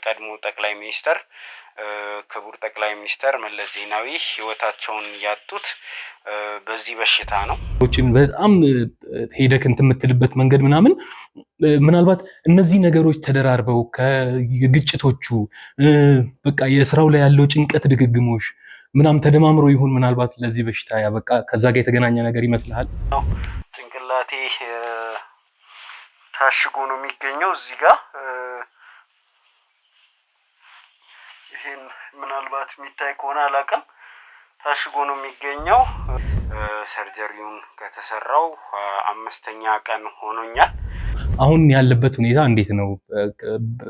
ቀድሞ ጠቅላይ ሚኒስተር ክቡር ጠቅላይ ሚኒስተር መለስ ዜናዊ ህይወታቸውን ያጡት በዚህ በሽታ ነው። በጣም ሄደክ እንትን የምትልበት መንገድ ምናምን ምናልባት እነዚህ ነገሮች ተደራርበው ከግጭቶቹ በቃ የስራው ላይ ያለው ጭንቀት ድግግሞሽ ምናምን ተደማምሮ ይሁን ምናልባት ለዚህ በሽታ ያበቃ ከዛ ጋር የተገናኘ ነገር ይመስልሃል? ጭንቅላቴ ታሽጎ ነው የሚገኘው እዚህ ጋር። ይሄን ምናልባት የሚታይ ከሆነ አላውቅም፣ ታሽጎ ነው የሚገኘው። ሰርጀሪውን ከተሰራው 5ኛ ቀን ሆኖኛል። አሁን ያለበት ሁኔታ እንዴት ነው?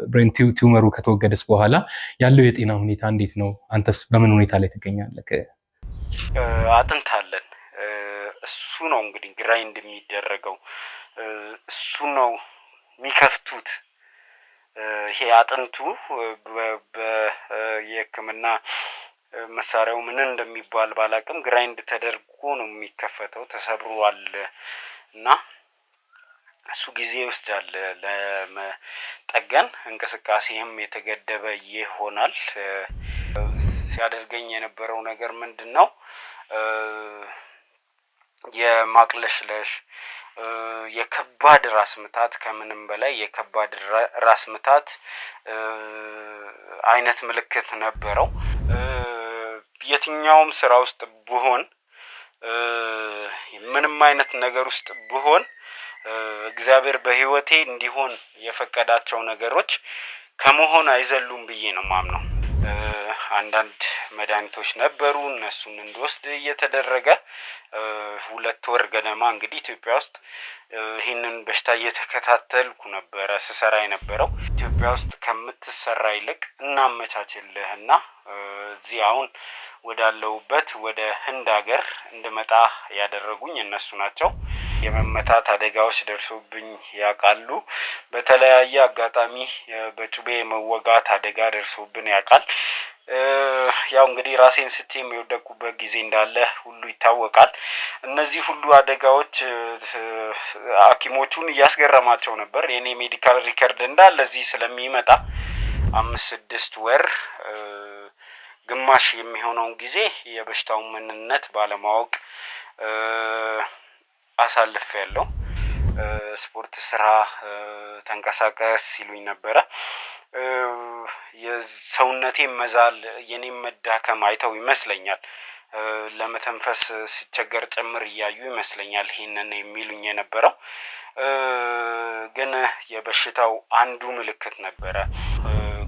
ብሬን ቲዩመሩ ከተወገደስ በኋላ ያለው የጤና ሁኔታ እንዴት ነው? አንተስ በምን ሁኔታ ላይ ትገኛለህ? አጥንት አለን። እሱ ነው እንግዲህ ግራይንድ የሚደረገው፣ እሱ ነው የሚከፍቱት። ይሄ አጥንቱ የሕክምና መሳሪያው ምን እንደሚባል ባላቅም ግራይንድ ተደርጎ ነው የሚከፈተው። ተሰብሯል እና እሱ ጊዜ ይወስዳል ለመጠገን። እንቅስቃሴም የተገደበ ይሆናል። ሲያደርገኝ የነበረው ነገር ምንድነው? የማቅለሽለሽ የከባድ ራስ ምታት፣ ከምንም በላይ የከባድ ራስ ምታት አይነት ምልክት ነበረው። የትኛውም ስራ ውስጥ ብሆን፣ ምንም አይነት ነገር ውስጥ ብሆን እግዚአብሔር በህይወቴ እንዲሆን የፈቀዳቸው ነገሮች ከመሆን አይዘሉም ብዬ ነው ማምነው። አንዳንድ መድኃኒቶች ነበሩ፣ እነሱን እንድወስድ እየተደረገ 2 ወር ገደማ እንግዲህ ኢትዮጵያ ውስጥ ይህንን በሽታ እየተከታተልኩ ነበረ ስሰራ የነበረው። ኢትዮጵያ ውስጥ ከምትሰራ ይልቅ እናመቻችልህና እዚህ አሁን ወዳለሁበት ወደ ህንድ ሀገር እንድመጣ ያደረጉኝ እነሱ ናቸው። የመመታት አደጋዎች ደርሶብኝ ያውቃሉ። በተለያየ አጋጣሚ በጩቤ መወጋት አደጋ ደርሶብን ያውቃል። ያው እንግዲህ ራሴን ስቼም የወደኩበት ጊዜ እንዳለ ሁሉ ይታወቃል። እነዚህ ሁሉ አደጋዎች ሐኪሞቹን እያስገረማቸው ነበር። የኔ ሜዲካል ሪከርድ እንዳለ እዚህ ስለሚመጣ 5-6 ወር ግማሽ የሚሆነውን ጊዜ የበሽታውን ምንነት ባለማወቅ አሳልፌያለሁ። ስፖርት ስራ፣ ተንቀሳቀስ ሲሉኝ ነበረ። የሰውነቴ መዛል፣ የኔም መዳከም አይተው ይመስለኛል ለመተንፈስ ሲቸገር ጭምር እያዩ ይመስለኛል ይሄንን የሚሉኝ የነበረው። ግን የበሽታው አንዱ ምልክት ነበረ።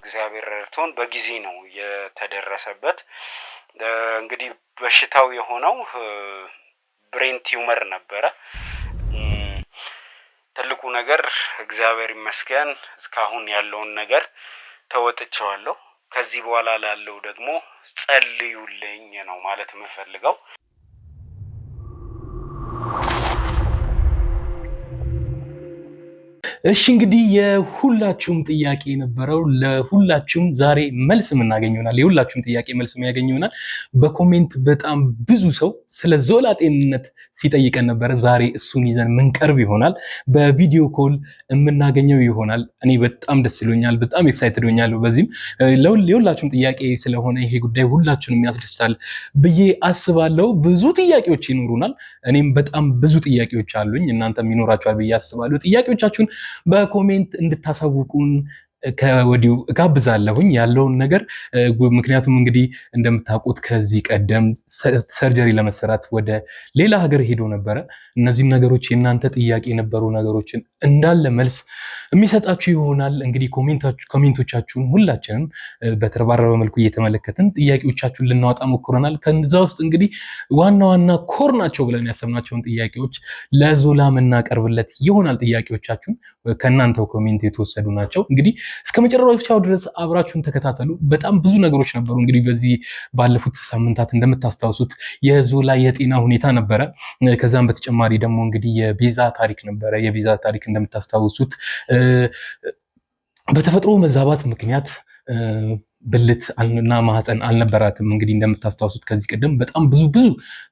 እግዚአብሔር ረድቶን በጊዜ ነው የተደረሰበት። እንግዲህ በሽታው የሆነው ብሬን ቲዩመር ነበረ። ትልቁ ነገር እግዚአብሔር ይመስገን እስካሁን ያለውን ነገር ተወጥቼዋለሁ። ከዚህ በኋላ ላለው ደግሞ ጸልዩልኝ ነው ማለት የምፈልገው። እሺ እንግዲህ የሁላችሁም ጥያቄ የነበረው ለሁላችሁም ዛሬ መልስ የምናገኝ ይሆናል። የሁላችሁም ጥያቄ መልስ የሚያገኝ ይሆናል። በኮሜንት በጣም ብዙ ሰው ስለ ዞላ ጤንነት ሲጠይቀን ነበረ። ዛሬ እሱን ይዘን ምንቀርብ ይሆናል። በቪዲዮ ኮል የምናገኘው ይሆናል። እኔ በጣም ደስ ይሎኛል፣ በጣም ኤክሳይትድ ሆኛለሁ። በዚህም የሁላችሁም ጥያቄ ስለሆነ ይሄ ጉዳይ ሁላችሁንም ያስደስታል ብዬ አስባለሁ። ብዙ ጥያቄዎች ይኖሩናል። እኔም በጣም ብዙ ጥያቄዎች አሉኝ፣ እናንተም ይኖራችኋል ብዬ አስባለሁ። ጥያቄዎቻችሁን በኮሜንት እንድታሳውቁን ከወዲሁ ጋብዛለሁኝ ያለውን ነገር። ምክንያቱም እንግዲህ እንደምታውቁት ከዚህ ቀደም ሰርጀሪ ለመሰራት ወደ ሌላ ሀገር ሄዶ ነበረ። እነዚህ ነገሮች የናንተ ጥያቄ የነበሩ ነገሮችን እንዳለ መልስ የሚሰጣችሁ ይሆናል። እንግዲህ ኮሜንቶቻችሁን ሁላችንም በተረባረበ መልኩ እየተመለከትን ጥያቄዎቻችሁን ልናወጣ ሞክረናል። ከዛ ውስጥ እንግዲህ ዋና ዋና ኮር ናቸው ብለን ያሰብናቸውን ጥያቄዎች ለዞላ የምናቀርብለት ይሆናል። ጥያቄዎቻችሁን ከእናንተው ኮሜንት የተወሰዱ ናቸው። እንግዲህ እስከ መጨረሻው ድረስ አብራችሁን ተከታተሉ። በጣም ብዙ ነገሮች ነበሩ። እንግዲህ በዚህ ባለፉት ሳምንታት እንደምታስታውሱት የዞላ የጤና ሁኔታ ነበረ። ከዛም በተጨማሪ ደግሞ እንግዲህ የቤዛ ታሪክ ነበረ። የቤዛ ታሪክ እንደምታስታውሱት በተፈጥሮ መዛባት ምክንያት ብልት እና ማህፀን አልነበራትም። እንግዲህ እንደምታስታውሱት ከዚህ ቀደም በጣም ብዙ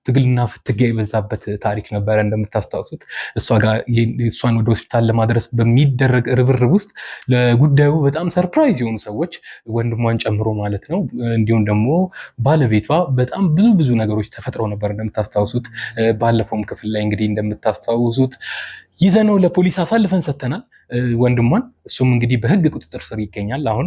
ትግልና ፍትጊያ የበዛበት ታሪክ ነበረ። እንደምታስታውሱት እሷን ወደ ሆስፒታል ለማድረስ በሚደረግ ርብርብ ውስጥ ለጉዳዩ በጣም ሰርፕራይዝ የሆኑ ሰዎች ወንድሟን ጨምሮ ማለት ነው፣ እንዲሁም ደግሞ ባለቤቷ በጣም ብዙ ነገሮች ተፈጥረው ነበር። እንደምታስታውሱት ባለፈውም ክፍል ላይ እንግዲህ እንደምታስታውሱት ይዘነው ለፖሊስ አሳልፈን ሰጥተናል ወንድሟን። እሱም እንግዲህ በህግ ቁጥጥር ስር ይገኛል። አሁን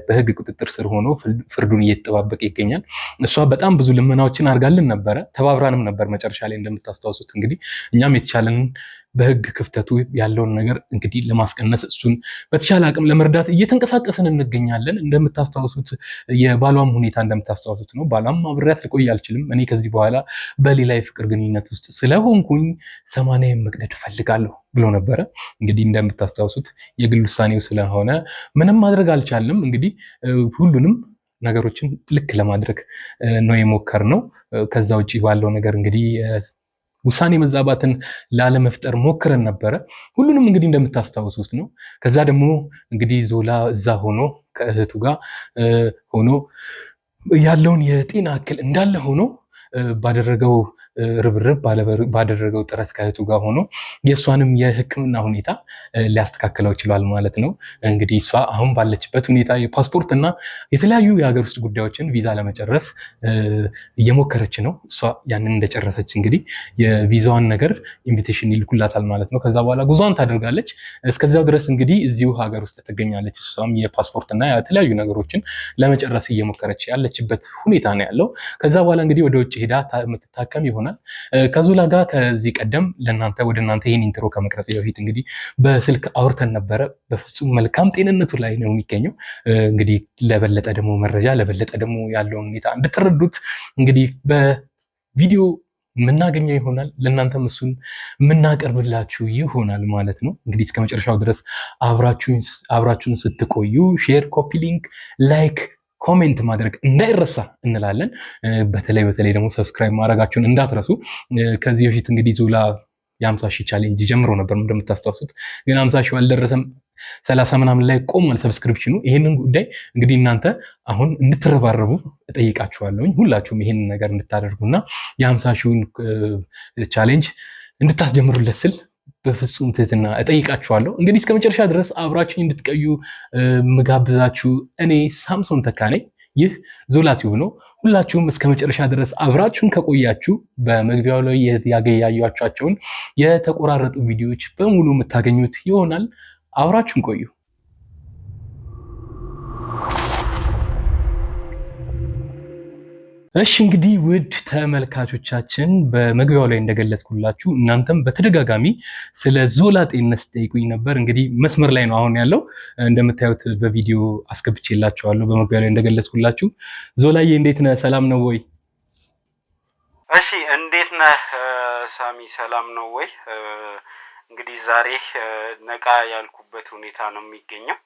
በህግ ቁጥጥር ስር ሆኖ ፍርዱን እየተጠባበቀ ይገኛል። እሷ በጣም ብዙ ልመናዎችን አድርጋልን ነበረ፣ ተባብራንም ነበር። መጨረሻ ላይ እንደምታስታውሱት እንግዲህ እኛም የተቻለንን በህግ ክፍተቱ ያለውን ነገር እንግዲህ ለማስቀነስ እሱን በተቻለ አቅም ለመርዳት እየተንቀሳቀስን እንገኛለን። እንደምታስታውሱት የባሏም ሁኔታ እንደምታስታውሱት ነው። ባሏም አብሬያት ልቆይ አልችልም፣ እኔ ከዚህ በኋላ በሌላ የፍቅር ግንኙነት ውስጥ ስለሆንኩኝ 80 መቅደድ እፈልጋለሁ ብሎ ነበረ። እንግዲህ እንደምታስታውሱት የግል ውሳኔው ስለሆነ ምንም ማድረግ አልቻልንም። እንግዲህ ሁሉንም ነገሮችን ልክ ለማድረግ ነው የሞከርነው። ከዛ ውጭ ባለው ነገር እንግዲህ ውሳኔ መዛባትን ላለመፍጠር ሞክረን ነበረ። ሁሉንም እንግዲህ እንደምታስታውሱት ነው። ከዛ ደግሞ እንግዲህ ዞላ እዛ ሆኖ ከእህቱ ጋር ሆኖ ያለውን የጤና እክል እንዳለ ሆኖ ባደረገው ርብርብ ባደረገው ጥረት ከእህቱ ጋር ሆኖ የእሷንም የሕክምና ሁኔታ ሊያስተካክለው ችሏል ማለት ነው። እንግዲህ እሷ አሁን ባለችበት ሁኔታ የፓስፖርት እና የተለያዩ የሀገር ውስጥ ጉዳዮችን ቪዛ ለመጨረስ እየሞከረች ነው። እሷ ያንን እንደጨረሰች እንግዲህ የቪዛዋን ነገር ኢንቪቴሽን ይልኩላታል ማለት ነው። ከዛ በኋላ ጉዟን ታደርጋለች። እስከዚያው ድረስ እንግዲህ እዚሁ ሀገር ውስጥ ትገኛለች። እሷም የፓስፖርት እና የተለያዩ ነገሮችን ለመጨረስ እየሞከረች ያለችበት ሁኔታ ነው ያለው። ከዛ በኋላ እንግዲህ ወደ ውጭ ሄዳ የምትታከም ይሆናል። ከዙላ ጋር ከዚህ ቀደም ወደ እናንተ ይህን ኢንትሮ ከመቅረጽ በፊት እንግዲህ በስልክ አውርተን ነበረ። በፍጹም መልካም ጤንነቱ ላይ ነው የሚገኘው። እንግዲህ ለበለጠ ደግሞ መረጃ ለበለጠ ደግሞ ያለውን ሁኔታ እንድትረዱት እንግዲህ በቪዲዮ የምናገኘው ይሆናል። ለእናንተም እሱን የምናቀርብላችሁ ይሆናል ማለት ነው። እንግዲህ እስከ መጨረሻው ድረስ አብራችሁን ስትቆዩ ሼር፣ ኮፒ ሊንክ፣ ላይክ ኮሜንት ማድረግ እንዳይረሳ እንላለን። በተለይ ደግሞ ሰብስክራይብ ማድረጋችሁን እንዳትረሱ። ከዚህ በፊት እንግዲህ ዞላ የ50 ሺህ ቻሌንጅ ጀምሮ ነበር እንደምታስታውሱት፣ ግን 50 ሺህ አልደረሰም። 30 ምናምን ላይ ቆሟል ሰብስክሪፕሽኑ። ይህንን ጉዳይ እንግዲህ እናንተ አሁን እንድትረባረቡ እጠይቃችኋለሁኝ። ሁላችሁም ይህንን ነገር እንድታደርጉና የ50 ሺውን ቻሌንጅ እንድታስጀምሩለት ስል በፍጹም ትህትና እጠይቃችኋለሁ። እንግዲህ እስከ መጨረሻ ድረስ አብራችሁ እንድትቀዩ ምጋብዛችሁ እኔ ሳምሶን ተካ ነኝ። ይህ ዞላ ቲዩብ ነው። ሁላችሁም እስከ መጨረሻ ድረስ አብራችሁን ከቆያችሁ በመግቢያው ላይ ያገያያችኋቸውን የተቆራረጡ ቪዲዮዎች በሙሉ የምታገኙት ይሆናል። አብራችሁን ቆዩ። እሺ እንግዲህ ውድ ተመልካቾቻችን በመግቢያው ላይ እንደገለጽኩላችሁ እናንተም በተደጋጋሚ ስለ ዞላ ጤንነት ስጠይቁኝ ነበር። እንግዲህ መስመር ላይ ነው አሁን ያለው። እንደምታዩት በቪዲዮ አስገብቼላችኋለሁ። በመግቢያው ላይ እንደገለጽኩላችሁ ዞላዬ እንዴት ነህ? ሰላም ነው ወይ? እሺ እንዴት ነህ ሳሚ? ሰላም ነው ወይ? እንግዲህ ዛሬ ነቃ ያልኩበት ሁኔታ ነው የሚገኘው።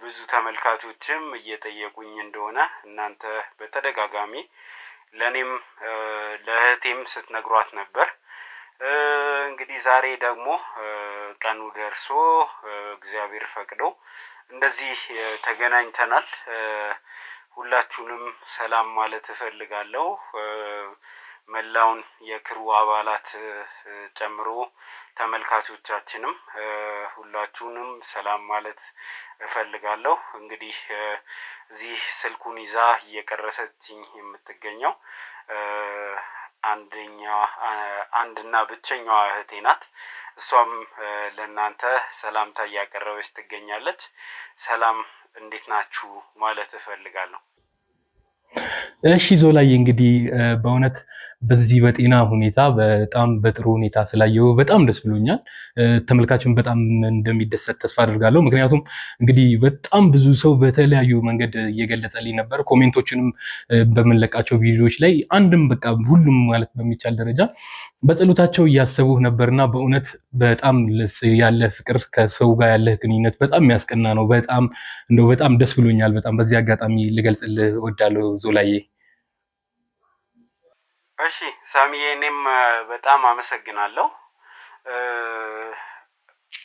ብዙ ተመልካቾችም እየጠየቁኝ እንደሆነ እናንተ በተደጋጋሚ ለኔም ለእህቴም ስትነግሯት ነበር። እንግዲህ ዛሬ ደግሞ ቀኑ ደርሶ እግዚአብሔር ፈቅዶ እንደዚህ ተገናኝተናል። ሁላችሁንም ሰላም ማለት እፈልጋለሁ። መላውን የክሩ አባላት ጨምሮ ተመልካቾቻችንም ሁላችሁንም ሰላም ማለት እፈልጋለሁ። እንግዲህ እዚህ ስልኩን ይዛ እየቀረሰችኝ የምትገኘው አንድና ብቸኛዋ እህቴ ናት። እሷም ለእናንተ ሰላምታ እያቀረበች ትገኛለች። ሰላም እንዴት ናችሁ ማለት እፈልጋለሁ። እሺ ዞላዬ እንግዲህ በእውነት በዚህ በጤና ሁኔታ በጣም በጥሩ ሁኔታ ስላየው በጣም ደስ ብሎኛል። ተመልካችን በጣም እንደሚደሰት ተስፋ አድርጋለሁ። ምክንያቱም እንግዲህ በጣም ብዙ ሰው በተለያዩ መንገድ እየገለጸልኝ ነበር። ኮሜንቶችንም በምንለቃቸው ቪዲዮዎች ላይ አንድም በቃ ሁሉም ማለት በሚቻል ደረጃ በጸሎታቸው እያሰቡህ ነበርና በእውነት በጣም ያለ ፍቅር ከሰው ጋር ያለህ ግንኙነት በጣም የሚያስቀና ነው። በጣም ደስ ብሎኛል። በጣም በዚህ አጋጣሚ ልገልጽልህ እወዳለሁ ዞላዬ። እሺ ሳሚዬ፣ እኔም በጣም አመሰግናለሁ።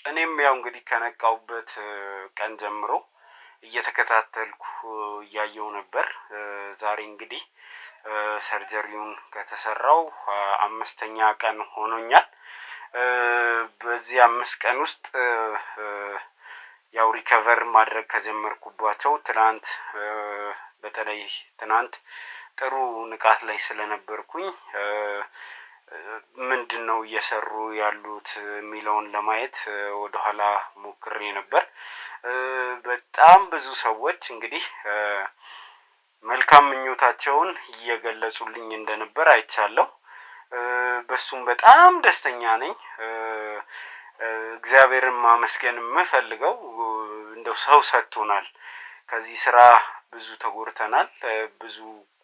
እኔም ያው እንግዲህ ከነቃውበት ቀን ጀምሮ እየተከታተልኩ እያየው ነበር። ዛሬ እንግዲህ ሰርጀሪውን ከተሰራው 5ኛ ቀን ሆኖኛል። በዚህ 5 ቀን ውስጥ ያው ሪከቨር ማድረግ ከጀመርኩባቸው ትናንት በተለይ ትናንት ጥሩ ንቃት ላይ ስለነበርኩኝ ምንድነው እየሰሩ ያሉት የሚለውን ለማየት ወደኋላ ሞክሬ ነበር። በጣም ብዙ ሰዎች እንግዲህ መልካም ምኞታቸውን እየገለጹልኝ እንደነበር አይቻለሁ። በሱም በጣም ደስተኛ ነኝ። እግዚአብሔርን ማመስገን የምፈልገው እንደው ሰው ሰጥቶናል። ከዚህ ስራ ብዙ ተጎድተናል፣ ብዙ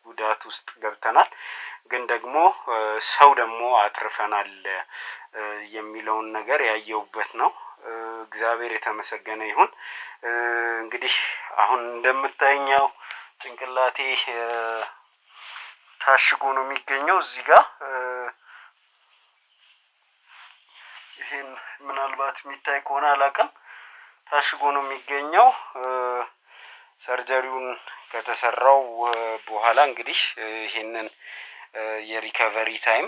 ጉዳት ውስጥ ገብተናል። ግን ደግሞ ሰው ደግሞ አትርፈናል የሚለውን ነገር ያየሁበት ነው። እግዚአብሔር የተመሰገነ ይሁን። እንግዲህ አሁን እንደምታየው ጭንቅላቴ ታሽጎ ነው የሚገኘው እዚህ ጋር። ይሄን ምናልባት የሚታይ ከሆነ አላውቅም፣ ታሽጎ ነው የሚገኘው። ሰርጀሪውን ከተሰራው በኋላ እንግዲህ ይሄንን የሪከቨሪ ታይም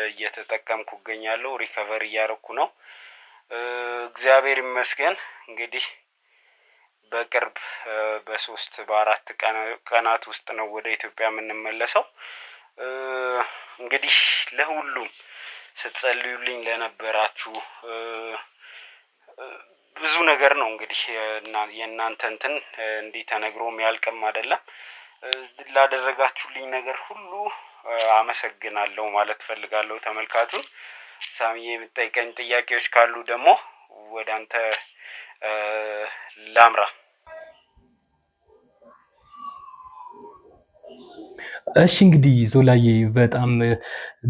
እየተጠቀምኩ እገኛለሁ። ሪከቨሪ እያደረኩ ነው። እግዚአብሔር ይመስገን። እንግዲህ በቅርብ በ3 በ4 ቀናት ውስጥ ነው ወደ ኢትዮጵያ የምንመለሰው። እንግዲህ ለሁሉም ስትጸልዩልኝ ለነበራችሁ ብዙ ነገር ነው እንግዲህ የእናንተ እንትን እንዲህ ተነግሮ የሚያልቅም አይደለም። ላደረጋችሁልኝ ነገር ሁሉ አመሰግናለሁ ማለት ፈልጋለሁ። ተመልካቹን ሳሚዬ የምትጠይቀኝ ጥያቄዎች ካሉ ደግሞ ወደ አንተ ላምራ። እሺ እንግዲህ ዞላዬ በጣም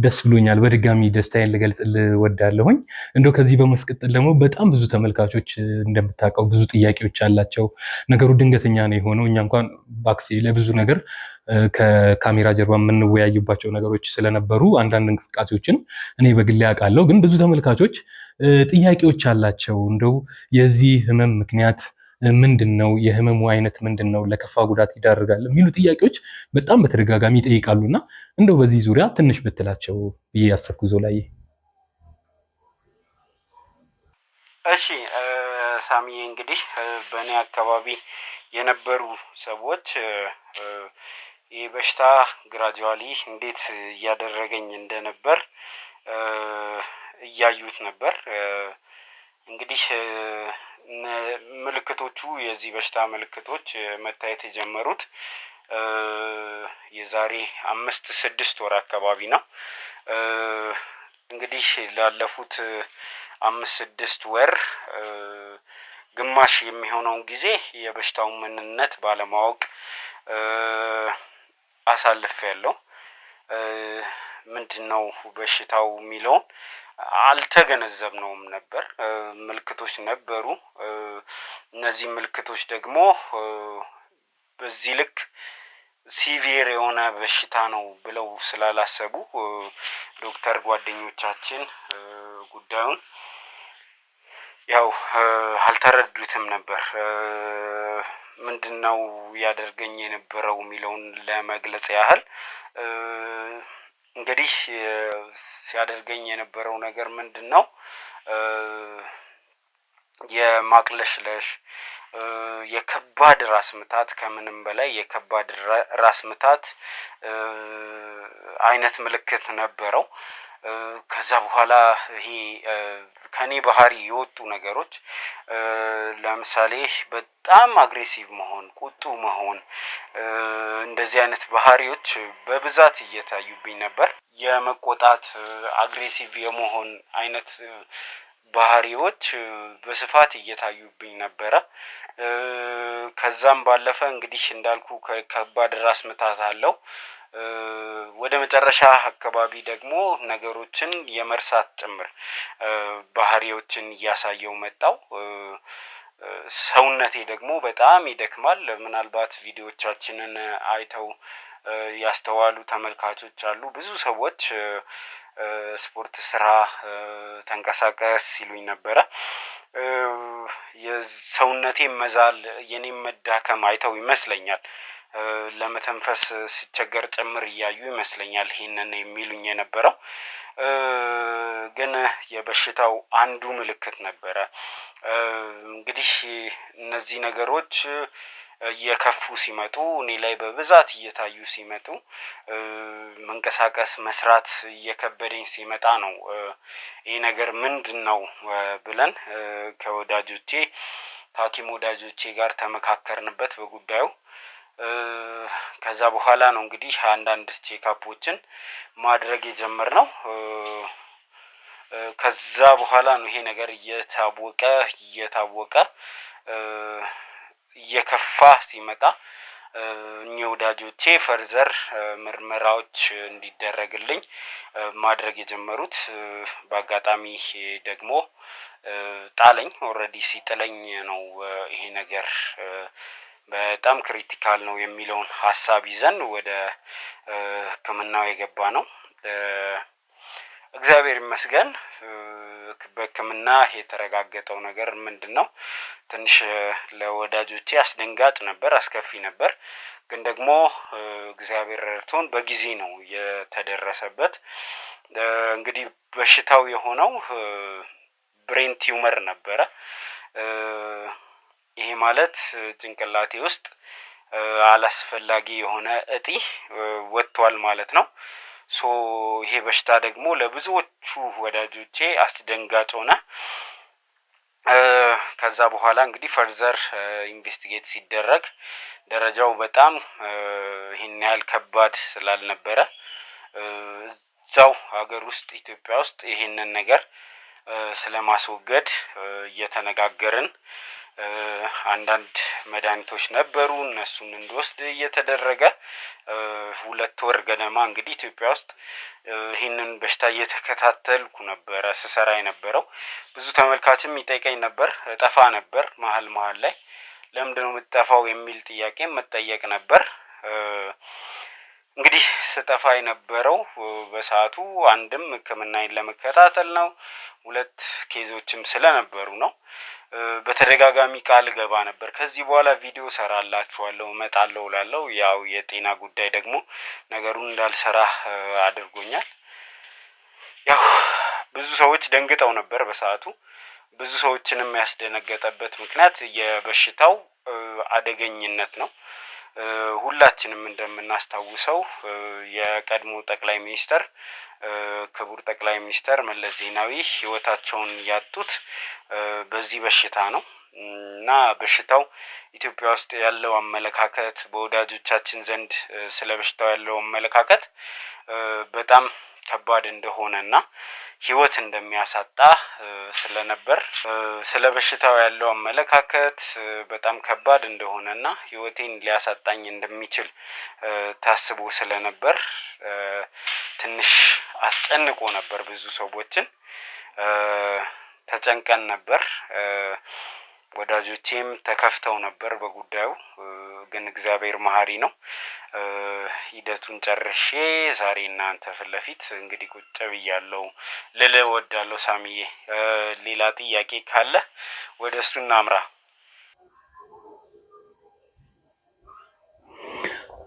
ደስ ብሎኛል። በድጋሚ ደስታዬን ልገልጽልህ እወዳለሁኝ። እንደው ከዚህ በማስቀጠል ደግሞ በጣም ብዙ ተመልካቾች እንደምታውቀው ብዙ ጥያቄዎች አላቸው። ነገሩ ድንገተኛ ነው የሆነው። እኛ እንኳን ባክስቴጅ ላይ ብዙ ነገር ከካሜራ ጀርባ የምንወያዩባቸው ነገሮች ስለነበሩ አንዳንድ እንቅስቃሴዎችን እኔ በግሌ አውቃለሁ። ግን ብዙ ተመልካቾች ጥያቄዎች አላቸው። እንደው የዚህ ህመም ምክንያት ምንድን ነው? የህመሙ አይነት ምንድን ነው? ለከፋ ጉዳት ይዳርጋል የሚሉ ጥያቄዎች በጣም በተደጋጋሚ ይጠይቃሉና እንደው በዚህ ዙሪያ ትንሽ ብትላቸው ብዬ ያሰብኩ ዞላዬ። እሺ ሳሚዬ፣ እንግዲህ በእኔ አካባቢ የነበሩ ሰዎች ይህ በሽታ ግራጁዋሊ እንዴት እያደረገኝ እንደነበር እያዩት ነበር። እንግዲህ ምልክቶቹ የዚህ በሽታ ምልክቶች መታየት የጀመሩት የዛሬ 5-6 ወር አካባቢ ነው። እንግዲህ ላለፉት 5-6 ወር ግማሽ የሚሆነውን ጊዜ የበሽታውን ምንነት ባለማወቅ አሳልፌያለሁ። ምንድነው በሽታው የሚለውን አልተገነዘብነውም ነበር። ምልክቶች ነበሩ። እነዚህ ምልክቶች ደግሞ በዚህ ልክ ሲቪር የሆነ በሽታ ነው ብለው ስላላሰቡ ዶክተር ጓደኞቻችን ጉዳዩን ያው አልተረዱትም ነበር። ምንድነው ያደርገኝ የነበረው የሚለውን ለመግለጽ ያህል እንግዲህ ሲያደርገኝ የነበረው ነገር ምንድነው? የማቅለሽለሽ የከባድ ራስ ምታት፣ ከምንም በላይ የከባድ ራስ ምታት አይነት ምልክት ነበረው። ከዛ በኋላ ይሄ ከኔ ባህሪ የወጡ ነገሮች ለምሳሌ በጣም አግሬሲቭ መሆን፣ ቁጡ መሆን፣ እንደዚህ አይነት ባህሪዎች በብዛት እየታዩብኝ ነበር። የመቆጣት አግሬሲቭ የመሆን አይነት ባህሪዎች በስፋት እየታዩብኝ ነበረ። ከዛም ባለፈ እንግዲህ እንዳልኩ ከባድ ራስ ምታት አለው። ወደ መጨረሻ አካባቢ ደግሞ ነገሮችን የመርሳት ጭምር ባህሪዎችን እያሳየው መጣው። ሰውነቴ ደግሞ በጣም ይደክማል። ምናልባት ቪዲዮቻችንን አይተው ያስተዋሉ ተመልካቾች አሉ። ብዙ ሰዎች ስፖርት ስራ፣ ተንቀሳቀስ ሲሉኝ ነበረ። የሰውነቴ መዛል የኔም መዳከም አይተው ይመስለኛል ለመተንፈስ ሲቸገር ጭምር እያዩ ይመስለኛል ይሄንን የሚሉኝ የነበረው። ግን የበሽታው አንዱ ምልክት ነበረ። እንግዲህ እነዚህ ነገሮች እየከፉ ሲመጡ እኔ ላይ በብዛት እየታዩ ሲመጡ መንቀሳቀስ መስራት እየከበደኝ ሲመጣ ነው ይህ ነገር ምንድነው ብለን ከወዳጆቼ ከሐኪም ወዳጆቼ ጋር ተመካከርንበት በጉዳዩ። ከዛ በኋላ ነው እንግዲህ አንዳንድ ቼክአፖችን ማድረግ የጀመርነው። ከዛ በኋላ ነው ይሄ ነገር እየታወቀ እየከፋ ሲመጣ እኚህ ወዳጆቼ ፈርዘር ምርመራዎች እንዲደረግልኝ ማድረግ የጀመሩት። በአጋጣሚ ደግሞ ጣለኝ። ኦልሬዲ ሲጥለኝ ነው ይሄ ነገር በጣም ክሪቲካል ነው የሚለውን ሀሳብ ይዘን ወደ ሕክምናው የገባ ነው። እግዚአብሔር ይመስገን በሕክምና የተረጋገጠው ነገር ምንድነው? ትንሽ ለወዳጆቼ አስደንጋጭ ነበር፣ አስከፊ ነበር። ግን ደግሞ እግዚአብሔር ረድቶን በጊዜ ነው የተደረሰበት። እንግዲህ በሽታው የሆነው ብሬን ቲዩመር ነበረ። ይሄ ማለት ጭንቅላቴ ውስጥ አላስፈላጊ የሆነ እጢ ወጥቷል ማለት ነው። ይሄ በሽታ ደግሞ ለብዙዎቹ ወዳጆቼ አስደንጋጭ ሆነ። ከዛ በኋላ እንግዲህ ፈርዘር ኢንቨስቲጌት ሲደረግ ደረጃው በጣም ይሄን ያህል ከባድ ስላልነበረ እዛው ሀገር ውስጥ ኢትዮጵያ ውስጥ ይሄንን ነገር ስለማስወገድ እየተነጋገርን አንዳንድ መድኃኒቶች ነበሩ እነሱን እንድወስድ እየተደረገ 2 ወር ገደማ እንግዲህ ኢትዮጵያ ውስጥ ይህንን በሽታ እየተከታተልኩ ነበረ ስሰራ የነበረው። ብዙ ተመልካችም ይጠይቀኝ ነበር፣ እጠፋ ነበር መሀል ላይ ለምንድነው የምትጠፋው የሚል ጥያቄ መጠየቅ ነበር። እንግዲህ ስጠፋ የነበረው በሰዓቱ አንድም ሕክምናዬን ለመከታተል ነው፣ 2 ኬዞችም ስለነበሩ ነው። በተደጋጋሚ ቃል ገባ ነበር ከዚህ በኋላ ቪዲዮ ሰራላችኋለሁ እመጣለሁ እላለሁ። ያው የጤና ጉዳይ ደግሞ ነገሩን እንዳልሰራ አድርጎኛል። ያው ብዙ ሰዎች ደንግጠው ነበር በሰዓቱ። ብዙ ሰዎችንም ያስደነገጠበት ምክንያት የበሽታው አደገኝነት ነው። ሁላችንም እንደምናስታውሰው የቀድሞ ጠቅላይ ሚኒስተር ክቡር ጠቅላይ ሚኒስተር መለስ ዜናዊ ህይወታቸውን ያጡት በዚህ በሽታ ነው እና በሽታው ኢትዮጵያ ውስጥ ያለው አመለካከት በወዳጆቻችን ዘንድ ስለ በሽታው ያለው አመለካከት በጣም ከባድ እንደሆነና ህይወት እንደሚያሳጣ ስለነበር ስለ በሽታው ያለው አመለካከት በጣም ከባድ እንደሆነና ህይወቴን ሊያሳጣኝ እንደሚችል ታስቦ ስለነበር ትንሽ አስጨንቆ ነበር። ብዙ ሰዎችን ተጨንቀን ነበር። ወዳጆቼም ተከፍተው ነበር በጉዳዩ። ግን እግዚአብሔር መሀሪ ነው። ሂደቱን ጨርሼ ዛሬ እናንተ ፊት ለፊት እንግዲህ ቁጭ ብያለሁ ልል እወዳለሁ። ሳሚዬ ሌላ ጥያቄ ካለ ወደ እሱ እናምራ።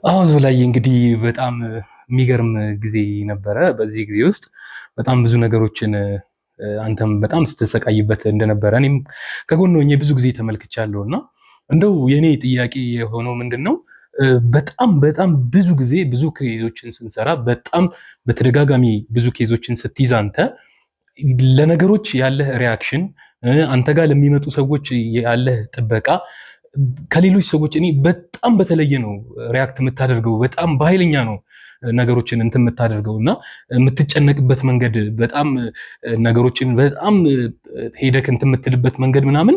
አሁን ዞላዬ እንግዲህ በጣም የሚገርም ጊዜ ነበረ። በዚህ ጊዜ ውስጥ በጣም ብዙ ነገሮችን አንተም በጣም ስትሰቃይበት እንደነበረ እኔም ከጎን ሆኜ ብዙ ጊዜ ተመልክቻለሁ እና እንደው የኔ ጥያቄ የሆነው ምንድነው በጣም ብዙ ጊዜ ብዙ ኬዞችን ስንሰራ በጣም በተደጋጋሚ ብዙ ኬዞችን ስትይዝ አንተ ለነገሮች ያለህ ሪያክሽን አንተ ጋር ለሚመጡ ሰዎች ያለህ ጥበቃ ከሌሎች ሰዎች እኔ በጣም በተለየ ነው ሪያክት የምታደርገው። በጣም በኃይለኛ ነው ነገሮችን እንትን የምታደርገው እና የምትጨነቅበት መንገድ በጣም ነገሮችን በጣም ሄደክ እንትን የምትልበት መንገድ ምናምን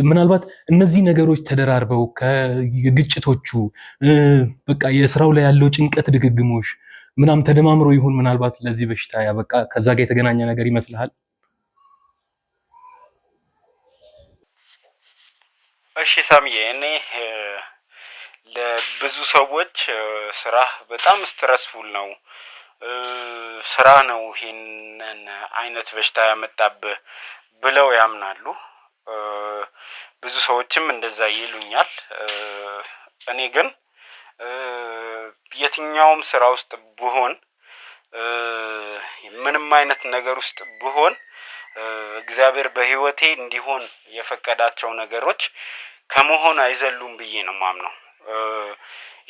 ምናልባት እነዚህ ነገሮች ተደራርበው ከግጭቶቹ በቃ የስራው ላይ ያለው ጭንቀት ድግግሞሽ ምናምን ተደማምሮ ይሁን ምናልባት ለዚህ በሽታ ያበቃ ከዛ ጋር የተገናኘ ነገር ይመስልሃል? እሺ ሳሚዬ፣ እኔ ለብዙ ሰዎች ስራ በጣም ስትረስፉል ነው፣ ስራ ነው ይሄንን አይነት በሽታ ያመጣብህ ብለው ያምናሉ። ብዙ ሰዎችም እንደዛ ይሉኛል። እኔ ግን የትኛውም ስራ ውስጥ ብሆን ምንም አይነት ነገር ውስጥ ብሆን እግዚአብሔር በህይወቴ እንዲሆን የፈቀዳቸው ነገሮች ከመሆን አይዘሉም ብዬ ነው ማምነው።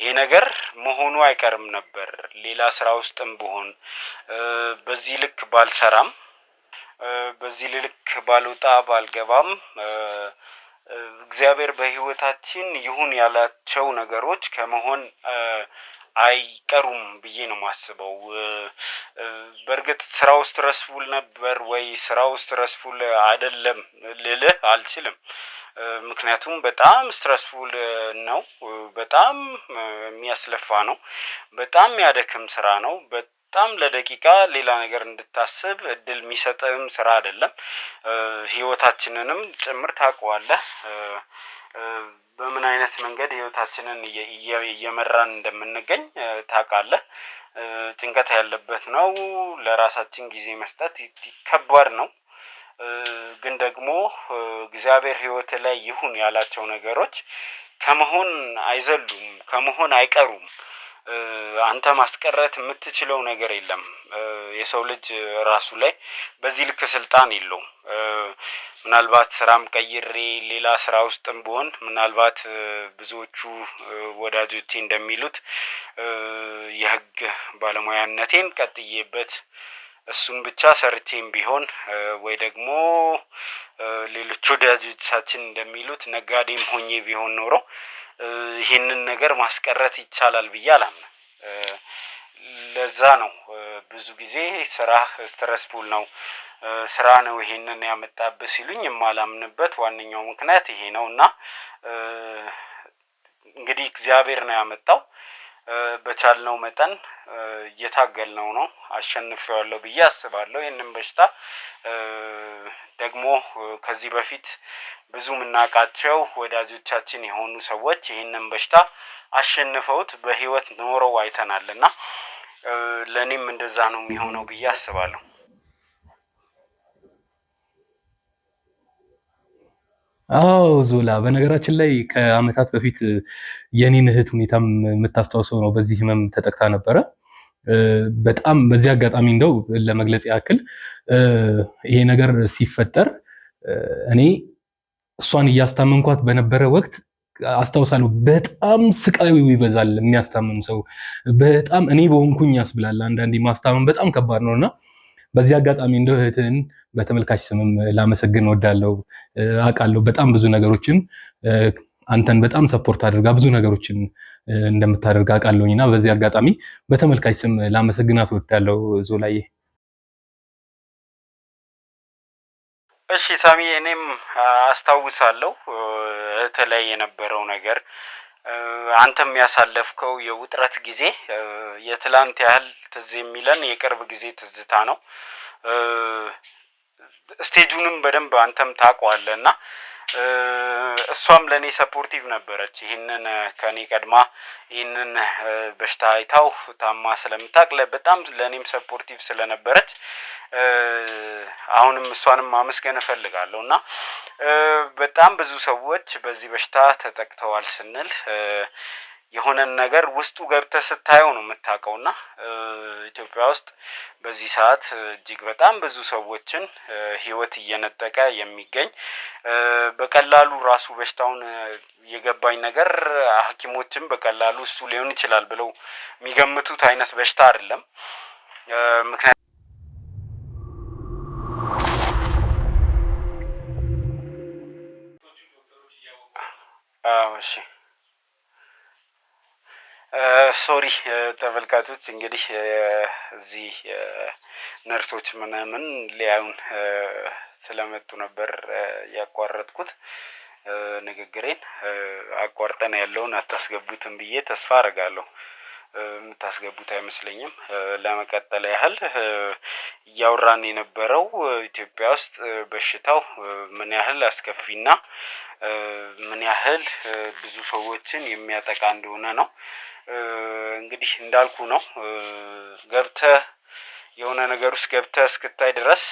ይሄ ነገር መሆኑ አይቀርም ነበር። ሌላ ስራ ውስጥም ብሆን በዚህ ልክ ባልሰራም በዚህ ልክ ባልወጣ ባልገባም እግዚአብሔር በህይወታችን ይሁን ያላቸው ነገሮች ከመሆን አይቀሩም ብዬ ነው ማስበው። በእርግጥ ስራው ስትረስፉል ነበር ወይ ስራው ስትረስፉል አይደለም ልልህ አልችልም። ምክንያቱም በጣም ስትረስፉል ነው፣ በጣም የሚያስለፋ ነው፣ በጣም የሚያደክም ስራ ነው። በጣም ለደቂቃ ሌላ ነገር እንድታስብ እድል የሚሰጥም ስራ አይደለም። ህይወታችንንም ጭምር ታውቀዋለህ፣ በምን አይነት መንገድ ህይወታችንን እየመራን እንደምንገኝ ታውቃለህ። ጭንቀት ያለበት ነው። ለራሳችን ጊዜ መስጠት ከባድ ነው። ግን ደግሞ እግዚአብሔር ህይወት ላይ ይሁን ያላቸው ነገሮች ከመሆን አይዘሉም፣ ከመሆን አይቀሩም። አንተ ማስቀረት የምትችለው ነገር የለም። የሰው ልጅ ራሱ ላይ በዚህ ልክ ስልጣን የለውም። ምናልባት ስራም ቀይሬ ሌላ ስራ ውስጥም ብሆን ምናልባት ብዙዎቹ ወዳጆቼ እንደሚሉት የህግ ባለሙያነቴን ቀጥዬበት እሱን ብቻ ሰርቼም ቢሆን ወይ ደግሞ ሌሎች ወዳጆቻችን እንደሚሉት ነጋዴም ሆኜ ቢሆን ኖሮ ይህንን ነገር ማስቀረት ይቻላል ብዬ አላምንም። ለዛ ነው ብዙ ጊዜ ስራ ስትረስፉል ነው፣ ስራ ነው ይሄንን ያመጣብህ ሲሉኝ የማላምንበት ዋነኛው ምክንያት ይሄ ነው። እና እንግዲህ እግዚአብሔር ነው ያመጣው። በቻልነው መጠን እየታገልነው ነው። አሸንፌዋለሁ ብዬ አስባለሁ። ይህንን በሽታ ደግሞ ከዚህ በፊት ብዙ የምናውቃቸው ወዳጆቻችን የሆኑ ሰዎች ይህንን በሽታ አሸንፈውት በህይወት ኖረው አይተናል። እና ለእኔም እንደዛ ነው የሚሆነው ብዬ አስባለሁ። አዎ ዞላ፣ በነገራችን ላይ ከአመታት በፊት የኔን እህት ሁኔታም የምታስታውሰው ነው። በዚህ ህመም ተጠቅታ ነበረ። በጣም በዚህ አጋጣሚ እንደው ለመግለጽ ያክል ይሄ ነገር ሲፈጠር እኔ እሷን እያስታመምኳት በነበረ ወቅት አስታውሳለሁ። በጣም ስቃዩ ይበዛል። የሚያስታምም ሰው በጣም እኔ በሆንኩኝ ያስብላል። አንዳንዴ ማስታመም በጣም ከባድ ነውና በዚህ አጋጣሚ እንደው እህትህን በተመልካች ስምም ላመሰግን እወዳለሁ። አውቃለሁ በጣም ብዙ ነገሮችን አንተን በጣም ሰፖርት አድርጋ ብዙ ነገሮችን እንደምታደርግ አውቃለሁኝና በዚህ አጋጣሚ በተመልካች ስም ላመሰግናት እወዳለሁ ዞላዬ። እሺ ሳሚ፣ እኔም አስታውሳለሁ እህት ላይ የነበረው ነገር፣ አንተም ያሳለፍከው የውጥረት ጊዜ የትላንት ያህል ትዝ የሚለን የቅርብ ጊዜ ትዝታ ነው። ስቴጁንም በደንብ አንተም ታውቀዋለህ እና እሷም ለእኔ ሰፖርቲቭ ነበረች። ይህንን ከኔ ቀድማ ይህንን በሽታ አይታው ታማ ስለምታውቅ በጣም ለእኔም ሰፖርቲቭ ስለነበረች አሁንም እሷንም ማመስገን እፈልጋለሁ። እና በጣም ብዙ ሰዎች በዚህ በሽታ ተጠቅተዋል ስንል የሆነን ነገር ውስጡ ገብተህ ስታየው ነው የምታውቀው። እና ኢትዮጵያ ውስጥ በዚህ ሰዓት እጅግ በጣም ብዙ ሰዎችን ህይወት እየነጠቀ የሚገኝ በቀላሉ ራሱ በሽታውን የገባኝ ነገር ሐኪሞችም በቀላሉ እሱ ሊሆን ይችላል ብለው የሚገምቱት አይነት በሽታ አይደለም። ምክንያቱም እሺ ሶሪ ተመልካቾች፣ እንግዲህ እዚህ ነርሶች ምናምን ሊያዩን ስለመጡ ነበር ያቋረጥኩት ንግግሬን። አቋርጠን ያለውን አታስገቡትም ብዬ ተስፋ አደርጋለሁ። የምታስገቡት አይመስለኝም። ለመቀጠል ያህል እያወራን የነበረው ኢትዮጵያ ውስጥ በሽታው ምን ያህል አስከፊና ምን ያህል ብዙ ሰዎችን የሚያጠቃ እንደሆነ ነው። እንግዲህ እንዳልኩ ነው፣ ገብተህ የሆነ ነገር ውስጥ ገብተህ እስክታይ ድረስ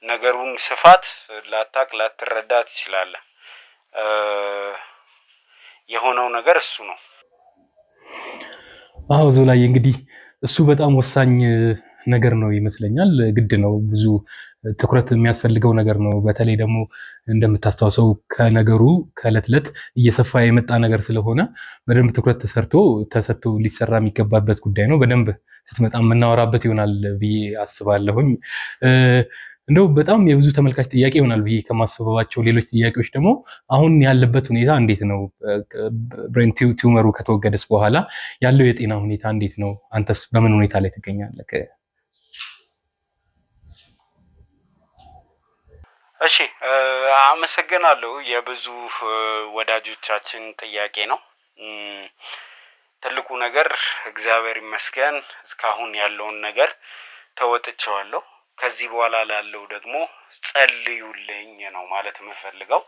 ነገሩን ስፋት ላትረዳ ትችላለህ። የሆነው ነገር እሱ ነው። አዎ ዞላዬ እንግዲህ እሱ በጣም ወሳኝ ነገር ነው ይመስለኛል። ግድ ነው፣ ብዙ ትኩረት የሚያስፈልገው ነገር ነው። በተለይ ደግሞ እንደምታስታውሰው ከነገሩ ከእለት ዕለት እየሰፋ የመጣ ነገር ስለሆነ በደንብ ትኩረት ተሰጥቶ ሊሰራ የሚገባበት ጉዳይ ነው። በደንብ ስትመጣ የምናወራበት ይሆናል ብዬ አስባለሁኝ። እንደው በጣም የብዙ ተመልካች ጥያቄ ይሆናል ብዬ ከማስበባቸው ሌሎች ጥያቄዎች ደግሞ አሁን ያለበት ሁኔታ እንዴት ነው? ብሬን ቲዩመሩ ከተወገደስ በኋላ ያለው የጤና ሁኔታ እንዴት ነው? አንተስ በምን ሁኔታ ላይ ትገኛለህ? እሺ፣ አመሰግናለሁ። የብዙ ወዳጆቻችን ጥያቄ ነው። ትልቁ ነገር እግዚአብሔር ይመስገን እስካሁን ያለውን ነገር ተወጥቼዋለሁ። ከዚህ በኋላ ላለው ደግሞ ጸልዩልኝ ነው ማለት የምፈልገው።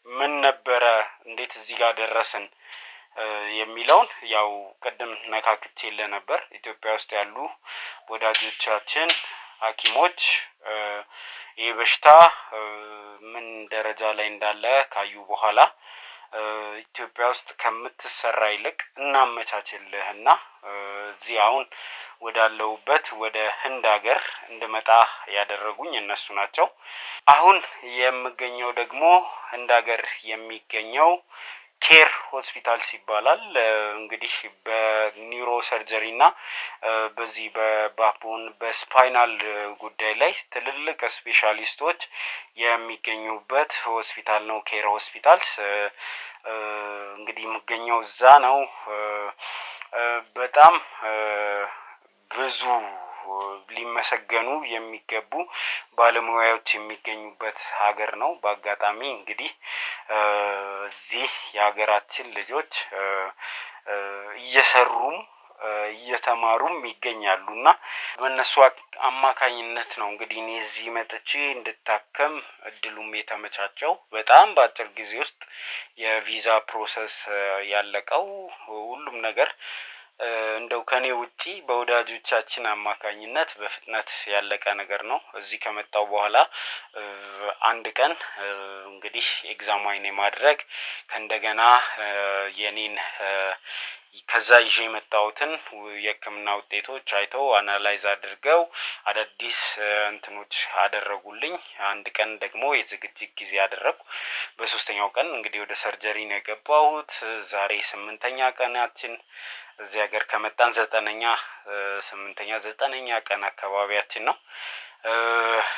ምን ነበረ እንዴት እዚህ ጋር ደረስን የሚለውን ያው ቅድም ነካክቼልህ ነበር። ኢትዮጵያ ውስጥ ያሉ ወዳጆቻችን ሐኪሞች ይህ በሽታ ምን ደረጃ ላይ እንዳለ ካዩ በኋላ ኢትዮጵያ ውስጥ ከምትሰራ ይልቅ እናመቻችልህና እዚህ አሁን ወዳለሁበት ወደ ህንድ ሀገር እንድመጣ ያደረጉኝ እነሱ ናቸው። አሁን የምገኘው ደግሞ ህንድ ሀገር የሚገኘው ኬር ሆስፒታልስ ይባላል። እንግዲህ በኒውሮ ሰርጀሪ እና በዚህ በባክቦን በስፓይናል ጉዳይ ላይ ትልልቅ ስፔሻሊስቶች የሚገኙበት ሆስፒታል ነው ኬር ሆስፒታልስ። እንግዲህ የምገኘው እዛ ነው። በጣም ብዙ ሊመሰገኑ የሚገቡ ባለሙያዎች የሚገኙበት ሀገር ነው። በአጋጣሚ እንግዲህ እዚህ የሀገራችን ልጆች እየሰሩም እየተማሩም ይገኛሉ እና በእነሱ አማካኝነት ነው እንግዲህ እኔ እዚህ መጥቼ እንድታከም እድሉም የተመቻቸው። በጣም በአጭር ጊዜ ውስጥ የቪዛ ፕሮሰስ ያለቀው ሁሉም ነገር እንደው ከኔ ውጪ በወዳጆቻችን አማካኝነት በፍጥነት ያለቀ ነገር ነው። እዚህ ከመጣው በኋላ አንድ ቀን እንግዲህ ኤግዛማይን የማድረግ ከእንደገና የኔን ከዛ ይዤ የመጣሁትን የሕክምና ውጤቶች አይተው አናላይዝ አድርገው አዳዲስ እንትኖች አደረጉልኝ። አንድ ቀን ደግሞ የዝግጅት ጊዜ አደረግኩ። በሶስተኛው ቀን እንግዲህ ወደ ሰርጀሪ ነው የገባሁት። ዛሬ 8ኛ ቀናችን እዚህ ሀገር ከመጣን 9ኛ ቀን አካባቢያችን ነው።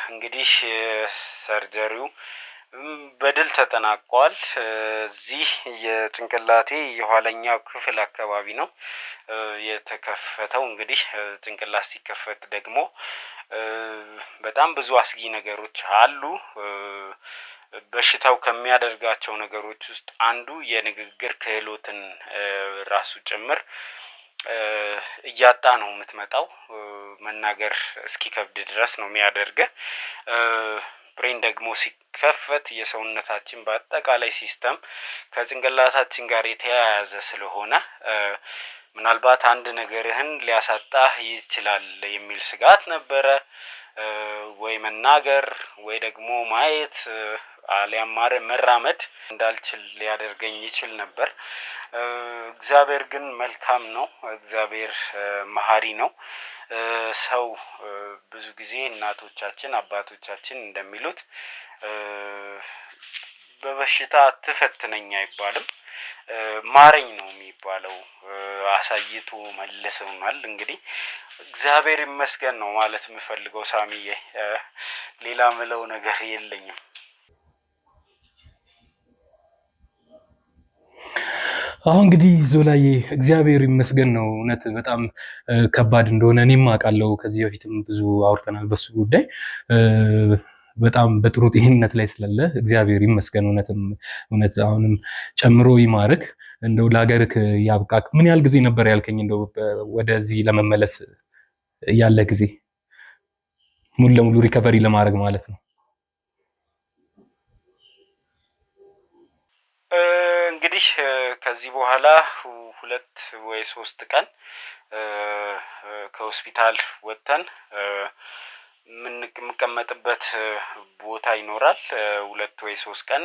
እንግዲህ ሰርጀሪው በድል ተጠናቋል። እዚህ የጭንቅላቴ የኋለኛው ክፍል አካባቢ ነው የተከፈተው። እንግዲህ ጭንቅላት ሲከፈት ደግሞ በጣም ብዙ አስጊ ነገሮች አሉ። በሽታው ከሚያደርጋቸው ነገሮች ውስጥ አንዱ የንግግር ክህሎትን ራሱ ጭምር እያጣ ነው የምትመጣው። መናገር እስኪከብድ ድረስ ነው የሚያደርገው። ብሬን ደግሞ ሲከፈት የሰውነታችን በአጠቃላይ ሲስተም ከጭንቅላታችን ጋር የተያያዘ ስለሆነ ምናልባት አንድ ነገርህን ሊያሳጣህ ይችላል የሚል ስጋት ነበረ። ወይ መናገር ወይ ደግሞ ማየት አሊያም መራመድ እንዳልችል ሊያደርገኝ ይችል ነበር። እግዚአብሔር ግን መልካም ነው። እግዚአብሔር መሀሪ ነው። ሰው ብዙ ጊዜ እናቶቻችን አባቶቻችን እንደሚሉት በበሽታ አትፈትነኝ አይባልም፣ ማረኝ ነው የሚባለው። አሳይቶ መልሰውናል። እንግዲህ እግዚአብሔር ይመስገን ነው ማለት የምፈልገው ሳሚዬ። ሌላ ምለው ነገር የለኝም። አሁን እንግዲህ ዞላዬ እግዚአብሔር ይመስገን ነው። እውነት በጣም ከባድ እንደሆነ እኔም አውቃለሁ። ከዚህ በፊትም ብዙ አውርተናል በሱ ጉዳይ። በጣም በጥሩ ጤንነት ላይ ስላለ እግዚአብሔር ይመስገን። እውነት አሁንም ጨምሮ ይማርክ። እንደው ለሀገርህ ያብቃክ። ምን ያህል ጊዜ ነበር ያልከኝ? እንደው ወደዚህ ለመመለስ ያለ ጊዜ ሙሉ ለሙሉ ሪከቨሪ ለማድረግ ማለት ነው? እንግዲህ ከዚህ በኋላ 2 ወይ 3 ቀን ከሆስፒታል ወጥተን የምቀመጥበት ቦታ ይኖራል። 2 ወይ 3 ቀን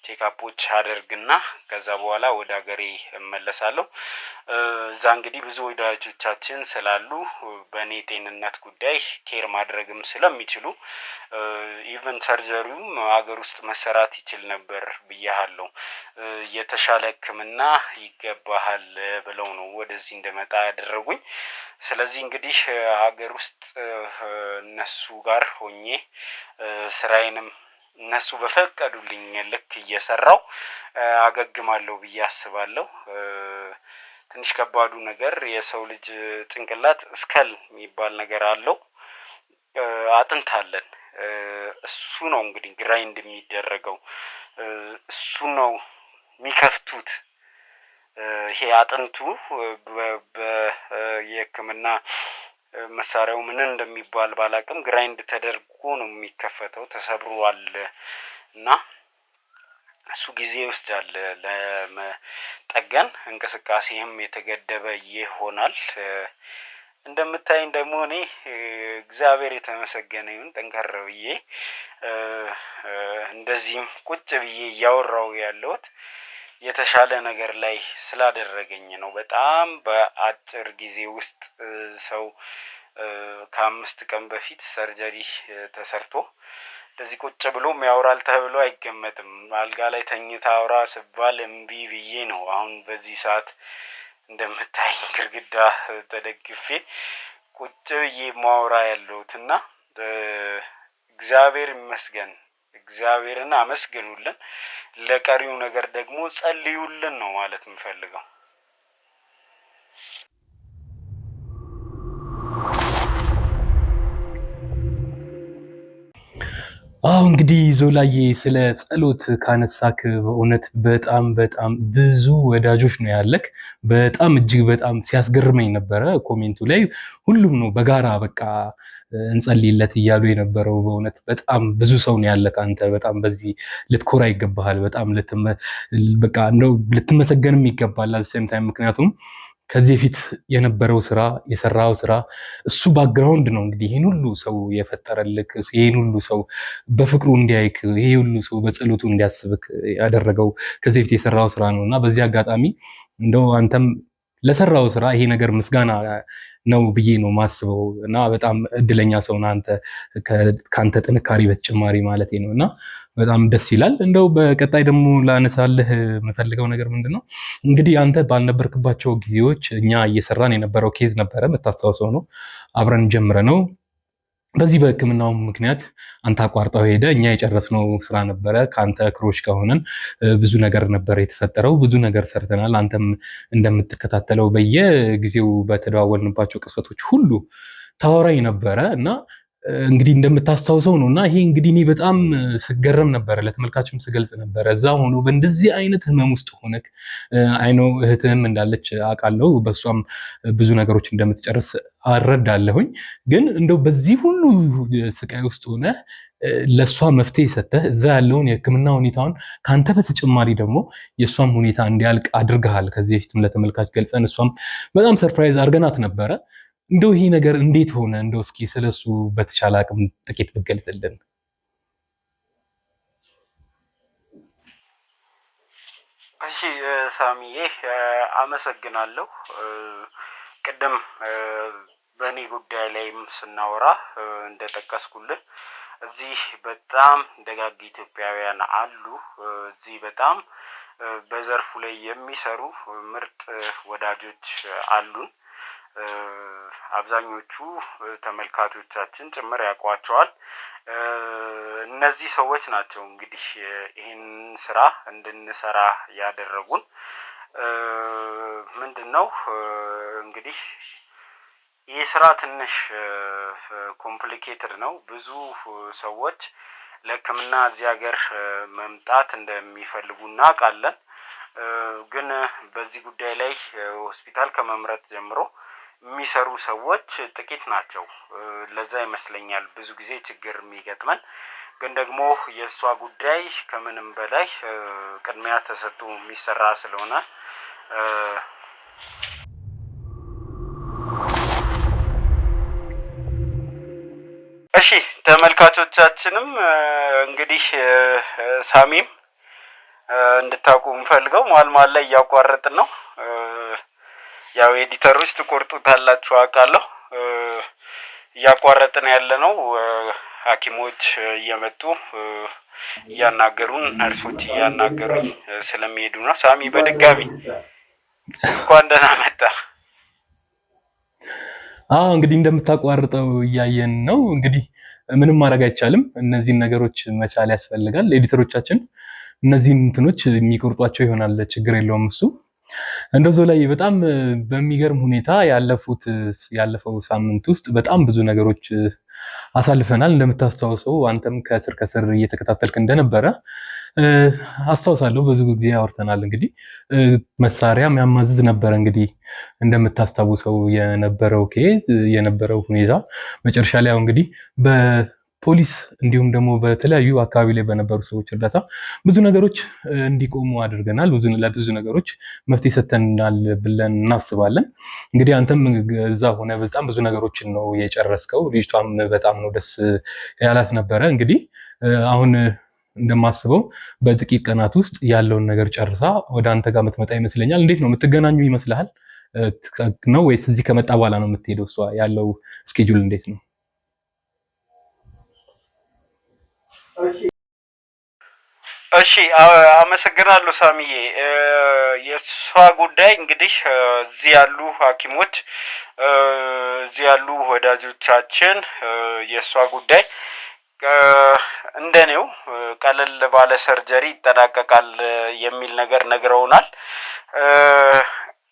ቼክአፖች አደርግና ከዛ በኋላ ወደ ሀገሬ እመለሳለሁ። እዛ እንግዲህ ብዙ ወዳጆቻችን ስላሉ በእኔ ጤንነት ጉዳይ ኬር ማድረግም ስለሚችሉ ኢቨን ሰርጀሪውም ሀገር ውስጥ መሰራት ይችል ነበር ብያለሁ። የተሻለ ሕክምና ይገባሃል ብለው ነው ወደዚህ እንደመጣ ያደረጉኝ። ስለዚህ እንግዲህ ሀገር ውስጥ እነሱ ጋር ሆኜ ስራዬንም እነሱ በፈቀዱልኝ ልክ እየሰራው አገግማለሁ ብዬ አስባለሁ። ትንሽ ከባዱ ነገር የሰው ልጅ ጭንቅላት ስከል የሚባል ነገር አለው። አጥንት አለን። እሱ ነው እንግዲህ ግራይንድ የሚደረገው። እሱ ነው የሚከፍቱት። ይሄ አጥንቱ የህክምና መሳሪያው ምን እንደሚባል ባላቅም ግራይንድ ተደርጎ ነው የሚከፈተው። ተሰብሯል እና እሱ ጊዜ ይወስዳል ለመጠገን። እንቅስቃሴም የተገደበ ይሆናል። እንደምታይኝ ደግሞ እኔ እግዚአብሔር የተመሰገነ ይሁን ጠንከር ብዬ እንደዚህም ቁጭ ብዬ እያወራሁ ያለሁት የተሻለ ነገር ላይ ስላደረገኝ ነው። በጣም በአጭር ጊዜ ውስጥ ሰው ከ5 ቀን በፊት ሰርጀሪ ተሰርቶ እንደዚህ ቁጭ ብሎም ያወራል ተብሎ አይገመትም። አልጋ ላይ ተኝታ አውራ ስባል እምቢ ብዬ ነው አሁን በዚህ ሰዓት እንደምታይ ግድግዳ ተደግፌ ቁጭ ብዬ ማውራ ያለሁትና እግዚአብሔር ይመስገን። እግዚአብሔርን አመስግኑልን። ለቀሪው ነገር ደግሞ ጸልዩልን ነው ማለት የምፈልገው። እንግዲህ ዞላዬ ስለ ጸሎት ካነሳክ በእውነት በጣም በጣም ብዙ ወዳጆች ነው ያለክ። በጣም እጅግ በጣም ሲያስገርመኝ ነበረ። ኮሜንቱ ላይ ሁሉም ነው በጋራ በቃ እንጸልይለት እያሉ የነበረው። በእውነት በጣም ብዙ ሰው ነው ያለክ አንተ። በጣም በዚህ ልትኮራ ይገባሃል። በጣም በቃ እንደው ልትመሰገንም ይገባል አዘሴም ታይም። ምክንያቱም ከዚህ በፊት የነበረው ስራ የሰራው ስራ እሱ ባክግራውንድ ነው እንግዲህ ይሄን ሁሉ ሰው የፈጠረልክ፣ ይሄን ሁሉ ሰው በፍቅሩ እንዲያይክ፣ ይሄ ሁሉ ሰው በጸሎቱ እንዲያስብክ ያደረገው ከዚህ በፊት የሰራው ስራ ነው እና በዚህ አጋጣሚ እንደው አንተም ለሰራው ስራ ይሄ ነገር ምስጋና ነው ብዬ ነው ማስበው እና በጣም እድለኛ ሰው ነህ አንተ ከአንተ ጥንካሬ በተጨማሪ ማለት ነው እና በጣም ደስ ይላል። እንደው በቀጣይ ደግሞ ላነሳልህ የምፈልገው ነገር ምንድነው እንግዲህ አንተ ባልነበርክባቸው ጊዜዎች እኛ እየሰራን የነበረው ኬዝ ነበረ፣ የምታስታውሰው ነው። አብረን ጀምረ ነው በዚህ በህክምናው ምክንያት አንተ አቋርጠው ሄደ። እኛ የጨረስነው ስራ ነበረ። ከአንተ ክሮች ከሆነን ብዙ ነገር ነበር የተፈጠረው። ብዙ ነገር ሰርተናል። አንተም እንደምትከታተለው በየጊዜው በተደዋወልንባቸው ቅጽበቶች ሁሉ ታወራኝ ነበረ እና እንግዲህ እንደምታስታውሰው ነው እና ይሄ እንግዲህ እኔ በጣም ስገረም ነበረ፣ ለተመልካችም ስገልጽ ነበረ። እዛ ሆኖ በእንደዚህ አይነት ህመም ውስጥ ሆነክ አይኖ እህትህም እንዳለች አውቃለሁ፣ በሷም ብዙ ነገሮች እንደምትጨርስ አረዳለሁኝ። ግን እንደው በዚህ ሁሉ ስቃይ ውስጥ ሆነ ለሷ መፍትሄ ሰጥተህ እዛ ያለውን የህክምና ሁኔታውን ካንተ በተጨማሪ ደግሞ የሷም ሁኔታ እንዲያልቅ አድርገሃል። ከዚህ በፊትም ለተመልካች ገልጸን እሷም በጣም ሰርፕራይዝ አድርገናት ነበረ። እንደው ይሄ ነገር እንዴት ሆነ? እንደው እስኪ ስለሱ በተቻለ አቅም ጥቂት ብትገልጽልን። እሺ ሳሚዬ አመሰግናለሁ። ቅድም በእኔ ጉዳይ ላይም ስናወራ እንደጠቀስኩልህ እዚህ በጣም ደጋግ ኢትዮጵያውያን አሉ። እዚህ በጣም በዘርፉ ላይ የሚሰሩ ምርጥ ወዳጆች አሉን። አብዛኞቹ ተመልካቾቻችን ጭምር ያውቋቸዋል። እነዚህ ሰዎች ናቸው እንግዲህ ይህን ስራ እንድንሰራ ያደረጉን። ምንድነው እንግዲህ ይህ ስራ ትንሽ ኮምፕሊኬትድ ነው። ብዙ ሰዎች ለህክምና እዚህ ሀገር መምጣት እንደሚፈልጉ እናውቃለን። ግን በዚህ ጉዳይ ላይ ሆስፒታል ከመምረጥ ጀምሮ የሚሰሩ ሰዎች ጥቂት ናቸው። ለዛ ይመስለኛል ብዙ ጊዜ ችግር የሚገጥመን። ግን ደግሞ የእሷ ጉዳይ ከምንም በላይ ቅድሚያ ተሰጥቶ የሚሰራ ስለሆነ እሺ ተመልካቾቻችንም እንግዲህ ሳሚም እንድታውቁ የምፈልገው መሀል ላይ እያቋረጥን ነው። ያው ኤዲተሮች ትቆርጡታላችሁ አውቃለሁ። እያቋረጥን ያለ ነው። ሐኪሞች እየመጡ እያናገሩን ነርሶች እያናገሩኝ ስለሚሄዱ ነው። ሳሚ በድጋሚ እንኳን ደህና መጣ። እንግዲህ እንደምታቋርጠው እያየን ነው። እንግዲህ ምንም ማድረግ አይቻልም። እነዚህን ነገሮች መቻል ያስፈልጋል። ኤዲተሮቻችን እነዚህን እንትኖች የሚቆርጧቸው ይሆናል፣ ችግር የለውም እሱ። እንደዚህ ላይ በጣም በሚገርም ሁኔታ ያለፈው ሳምንት ውስጥ በጣም ብዙ ነገሮች አሳልፈናል። እንደምታስታውሰው አንተም ከስር ከስር እየተከታተልክ እንደነበረ አስታውሳለሁ። ብዙ ጊዜ አውርተናል። እንግዲህ መሳሪያ የሚያማዝዝ ነበረ። እንግዲህ እንደምታስታውሰው የነበረው ኬዝ የነበረው ሁኔታ መጨረሻ ላይ ያው እንግዲህ በፖሊስ እንዲሁም ደግሞ በተለያዩ አካባቢ ላይ በነበሩ ሰዎች እርዳታ ብዙ ነገሮች እንዲቆሙ አድርገናል። ለብዙ ነገሮች መፍትሄ ሰጥተናል ብለን እናስባለን። እንግዲህ አንተም እዛ ሆነ በጣም ብዙ ነገሮችን ነው የጨረስከው። ልጅቷም በጣም ነው ደስ ያላት ነበረ። እንግዲህ አሁን እንደማስበው በጥቂት ቀናት ውስጥ ያለውን ነገር ጨርሳ ወደ አንተ ጋር የምትመጣ ይመስለኛል። እንዴት ነው የምትገናኙ ይመስልሃል ነው ወይስ እዚህ ከመጣ በኋላ ነው የምትሄደው? እሷ ያለው ስኬጁል እንዴት ነው? እሺ አመሰግናለሁ ሳሚዬ። የእሷ ጉዳይ እንግዲህ እዚህ ያሉ ሐኪሞች እዚህ ያሉ ወዳጆቻችን የእሷ ጉዳይ እንደኔው ቀለል ባለ ሰርጀሪ ይጠናቀቃል የሚል ነገር ነግረውናል።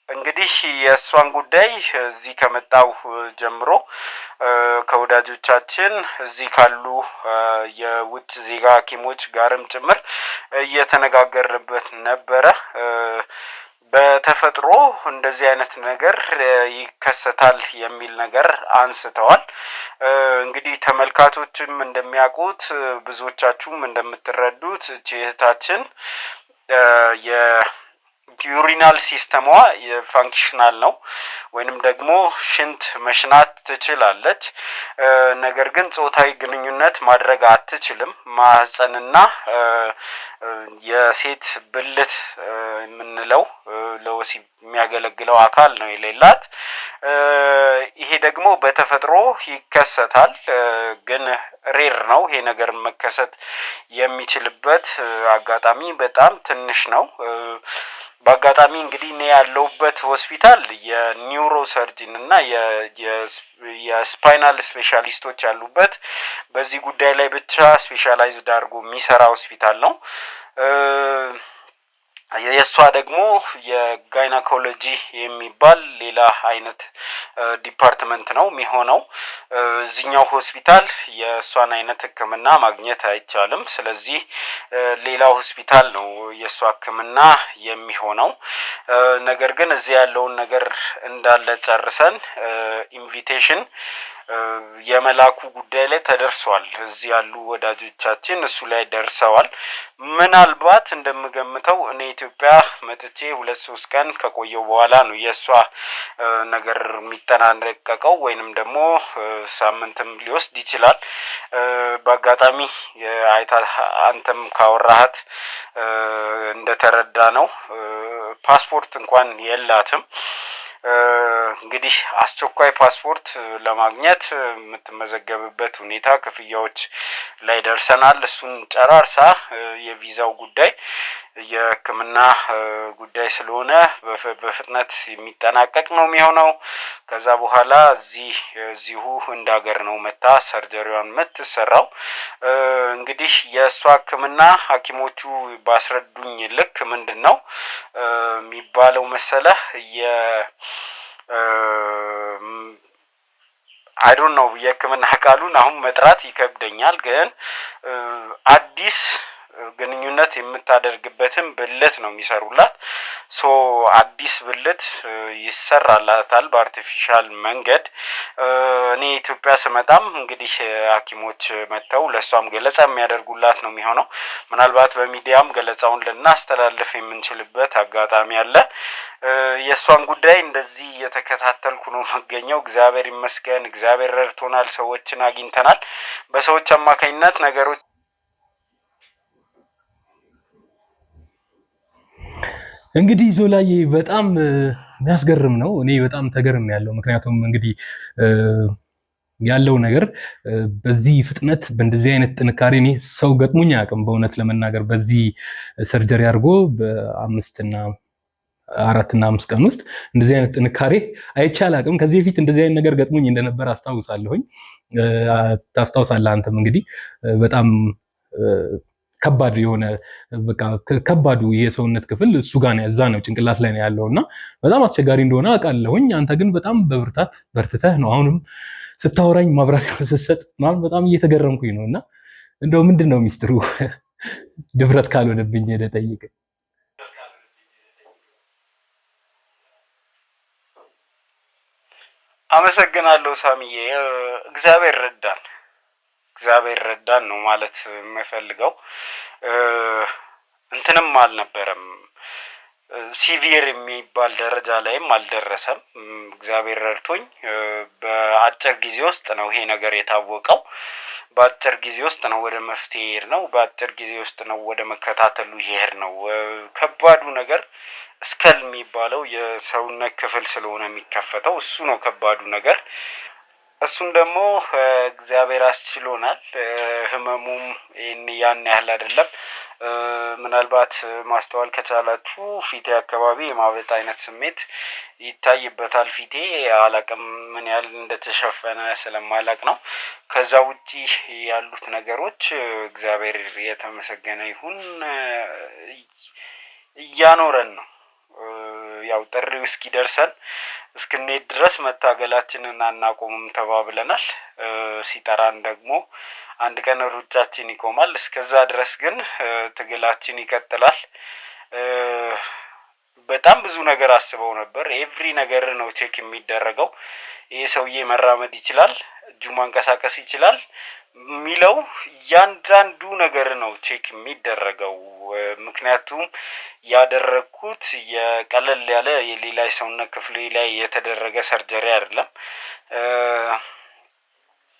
እንግዲህ የእሷን ጉዳይ እዚህ ከመጣው ጀምሮ ከወዳጆቻችን እዚህ ካሉ የውጭ ዜጋ ሐኪሞች ጋርም ጭምር እየተነጋገርንበት ነበረ። በተፈጥሮ እንደዚህ አይነት ነገር ይከሰታል የሚል ነገር አንስተዋል። እንግዲህ ተመልካቾችም እንደሚያውቁት ብዙዎቻችሁም እንደምትረዱት እህታችን ዩሪናል ሲስተሟ ፋንክሽናል ነው ወይንም ደግሞ ሽንት መሽናት ትችላለች። ነገር ግን ጾታዊ ግንኙነት ማድረግ አትችልም። ማህፀንና የሴት ብልት የምንለው ለወሲብ የሚያገለግለው አካል ነው የሌላት። ይሄ ደግሞ በተፈጥሮ ይከሰታል፣ ግን ሬር ነው። ይሄ ነገር መከሰት የሚችልበት አጋጣሚ በጣም ትንሽ ነው። በአጋጣሚ እንግዲህ እኔ ያለሁበት ሆስፒታል የኒውሮ ሰርጂን እና የስፓይናል ስፔሻሊስቶች ያሉበት በዚህ ጉዳይ ላይ ብቻ ስፔሻላይዝድ አድርጎ የሚሰራ ሆስፒታል ነው። የእሷ ደግሞ የጋይናኮሎጂ የሚባል ሌላ አይነት ዲፓርትመንት ነው የሚሆነው። እዚህኛው ሆስፒታል የእሷን አይነት ሕክምና ማግኘት አይቻልም። ስለዚህ ሌላ ሆስፒታል ነው የእሷ ሕክምና የሚሆነው። ነገር ግን እዚህ ያለውን ነገር እንዳለ ጨርሰን ኢንቪቴሽን የመላኩ ጉዳይ ላይ ተደርሷል። እዚህ ያሉ ወዳጆቻችን እሱ ላይ ደርሰዋል። ምናልባት እንደምገምተው እኔ ኢትዮጵያ መጥቼ 2-3 ቀን ከቆየው በኋላ ነው የእሷ ነገር የሚጠናቀቀው፣ ወይንም ደግሞ ሳምንትም ሊወስድ ይችላል። በአጋጣሚ አንተም ካወራሃት እንደተረዳ ነው ፓስፖርት እንኳን የላትም። እንግዲህ አስቸኳይ ፓስፖርት ለማግኘት የምትመዘገብበት ሁኔታ ክፍያዎች ላይ ደርሰናል። እሱን ጨራርሳ የቪዛው ጉዳይ የሕክምና ጉዳይ ስለሆነ በፍጥነት የሚጠናቀቅ ነው የሚሆነው። ከዛ በኋላ እዚሁ እንደ ሀገር ነው መታ ሰርጀሪዋን የምትሰራው። እንግዲህ የእሷ ሕክምና ሐኪሞቹ ባስረዱኝ ልክ ምንድን ነው የሚባለው መሰለህ አይዶን ነው የሕክምና ቃሉን አሁን መጥራት ይከብደኛል፣ ግን አዲስ ግንኙነት የምታደርግበትን ብልት ነው የሚሰሩላት። ሶ አዲስ ብልት ይሰራላታል በአርቲፊሻል መንገድ። እኔ ኢትዮጵያ ስመጣም እንግዲህ ሐኪሞች መጥተው ለእሷም ገለጻ የሚያደርጉላት ነው የሚሆነው። ምናልባት በሚዲያም ገለጻውን ልናስተላልፍ የምንችልበት አጋጣሚ አለ። የእሷን ጉዳይ እንደዚህ እየተከታተልኩ ነው የምገኘው። እግዚአብሔር ይመስገን፣ እግዚአብሔር ረድቶናል፣ ሰዎችን አግኝተናል። በሰዎች አማካኝነት ነገሮች እንግዲህ ዞላዬ በጣም የሚያስገርም ነው። እኔ በጣም ተገርም ያለው ምክንያቱም እንግዲህ ያለው ነገር በዚህ ፍጥነት በእንደዚህ አይነት ጥንካሬ እኔ ሰው ገጥሞኝ አያውቅም። በእውነት ለመናገር በዚህ ሰርጀሪ አድርጎ በ4 እና 5 ቀን ውስጥ እንደዚህ አይነት ጥንካሬ አይቼ አላውቅም። ከዚህ በፊት እንደዚህ አይነት ነገር ገጥሞኝ እንደነበር አስታውሳለሁኝ። ታስታውሳለህ አንተም እንግዲህ በጣም ከባድ የሆነ በቃ ከባዱ የሰውነት ክፍል እሱ ጋር ነው፣ እዛ ነው ጭንቅላት ላይ ነው ያለውና በጣም አስቸጋሪ እንደሆነ አውቃለሁኝ። አንተ ግን በጣም በብርታት በርትተህ ነው አሁንም ስታወራኝ ማብራሪያ ስትሰጥ ማለት በጣም እየተገረምኩኝ ነውና እንደው ምንድነው ሚስጥሩ? ድፍረት ካልሆነብኝ ልጠይቅ። አመሰግናለሁ ሳሚዬ። እግዚአብሔር ረዳን ነው ማለት የምፈልገው። እንትንም አልነበረም፣ ሲቪር የሚባል ደረጃ ላይም አልደረሰም። እግዚአብሔር ረድቶኝ በአጭር ጊዜ ውስጥ ነው ይሄ ነገር የታወቀው። በአጭር ጊዜ ውስጥ ነው ወደ መፍትሄ ይሄድ ነው። በአጭር ጊዜ ውስጥ ነው ወደ መከታተሉ ይሄድ ነው። ከባዱ ነገር እስከል የሚባለው የሰውነት ክፍል ስለሆነ የሚከፈተው እሱ ነው ከባዱ ነገር። እሱን ደግሞ እግዚአብሔር አስችሎናል። ህመሙም ያን ያህል አይደለም። ምናልባት ማስተዋል ከቻላችሁ ፊቴ አካባቢ የማበጥ አይነት ስሜት ይታይበታል። ፊቴ አላቅም ምን ያህል እንደተሸፈነ ስለማላቅ ነው። ከዛ ውጪ ያሉት ነገሮች እግዚአብሔር የተመሰገነ ይሁን እያኖረን ነው። ያው ጥሪው እስኪደርሰን እስክንሄድ ድረስ መታገላችንን አናቆምም ተባብለናል። ሲጠራን ደግሞ አንድ ቀን ሩጫችን ይቆማል። እስከዛ ድረስ ግን ትግላችን ይቀጥላል። በጣም ብዙ ነገር አስበው ነበር። ኤቭሪ ነገር ነው ቼክ የሚደረገው። ይሄ ሰውዬ መራመድ ይችላል፣ እጁ ማንቀሳቀስ ይችላል የሚለው እያንዳንዱ ነገር ነው ቼክ የሚደረገው። ምክንያቱም ያደረግኩት የቀለል ያለ የሌላ ሰውነት ክፍሌ ላይ የተደረገ ሰርጀሪ አይደለም።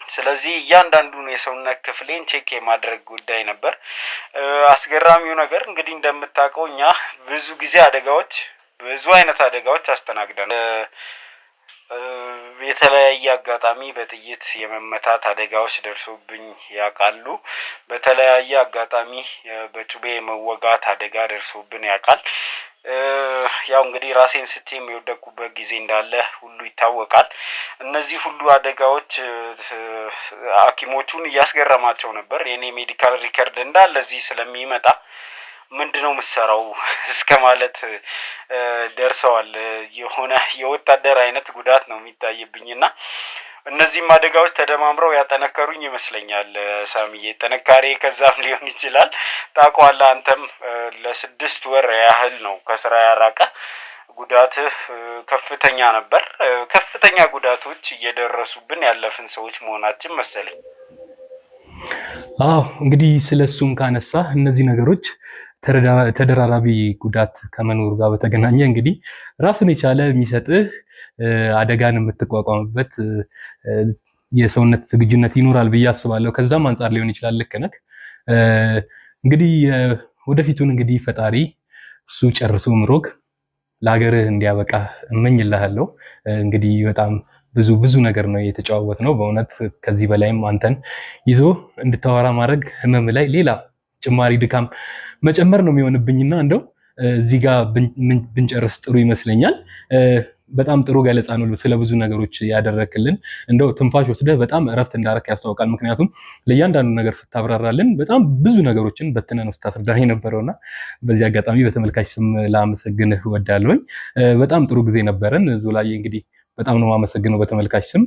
ስለዚህ እያንዳንዱን የሰውነት ክፍሌን ቼክ የማድረግ ጉዳይ ነበር። አስገራሚው ነገር እንግዲህ እንደምታውቀው እኛ ብዙ ጊዜ ብዙ አይነት አደጋዎች አስተናግደናል። የተለያየ አጋጣሚ በጥይት የመመታት አደጋዎች ደርሶብኝ ያውቃሉ። በተለያየ አጋጣሚ በጩቤ የመወጋት አደጋ ደርሶብን ያውቃል። ያው እንግዲህ ራሴን ስቼም የወደቅኩበት ጊዜ እንዳለ ሁሉ ይታወቃል። እነዚህ ሁሉ አደጋዎች ሐኪሞቹን እያስገረማቸው ነበር። የኔ ሜዲካል ሪከርድ እንዳለ እዚህ ስለሚመጣ ምንድነው የምትሰራው እስከ ማለት ደርሰዋል። የሆነ የወታደር አይነት ጉዳት ነው የሚታይብኝና እነዚህም አደጋዎች ተደማምረው ያጠነከሩኝ ይመስለኛል። ሳሚዬ ጥንካሬ ከዛም ሊሆን ይችላል። ታውቀዋለህ አንተም ለ6 ወር ያህል ነው ከስራ ያራቀ። ጉዳትህ ከፍተኛ ነበር። ከፍተኛ ጉዳቶች እየደረሱብን ያለፍን ሰዎች መሆናችን መሰለኝ። አዎ እንግዲህ ስለሱም ካነሳ እነዚህ ነገሮች ተደራራቢ ጉዳት ከመኖሩ ጋር በተገናኘ እንግዲህ ራሱን የቻለ የሚሰጥህ አደጋን የምትቋቋምበት የሰውነት ዝግጁነት ይኖራል ብዬ አስባለሁ። ከዛም አንጻር ሊሆን ይችላል። ልክ ነህ። እንግዲህ ወደፊቱን እንግዲህ ፈጣሪ እሱ ጨርሶ ምሮክ ለሀገርህ እንዲያበቃ እመኝልሃለሁ። እንግዲህ በጣም ብዙ ነገር ነው የተጨዋወት ነው በእውነት። ከዚህ በላይም አንተን ይዞ እንድታወራ ማድረግ ህመም ላይ ሌላ ጭማሪ ድካም መጨመር ነው የሚሆንብኝና እንደው እዚህ ጋር ብንጨርስ ጥሩ ይመስለኛል። በጣም ጥሩ ገለጻ ነው ስለ ብዙ ነገሮች ያደረክልን። እንደው ትንፋሽ ወስደህ በጣም እረፍት እንዳረክ ያስታውቃል። ምክንያቱም ለእያንዳንዱ ነገር ስታብራራልን በጣም ብዙ ነገሮችን በትነን ውስጥ አስረዳህ የነበረውና በዚህ አጋጣሚ በተመልካች ስም ላመሰግንህ እወዳለሁኝ። በጣም ጥሩ ጊዜ ነበረን ዞላዬ። እንግዲህ በጣም ነው የማመሰግነው በተመልካች ስም።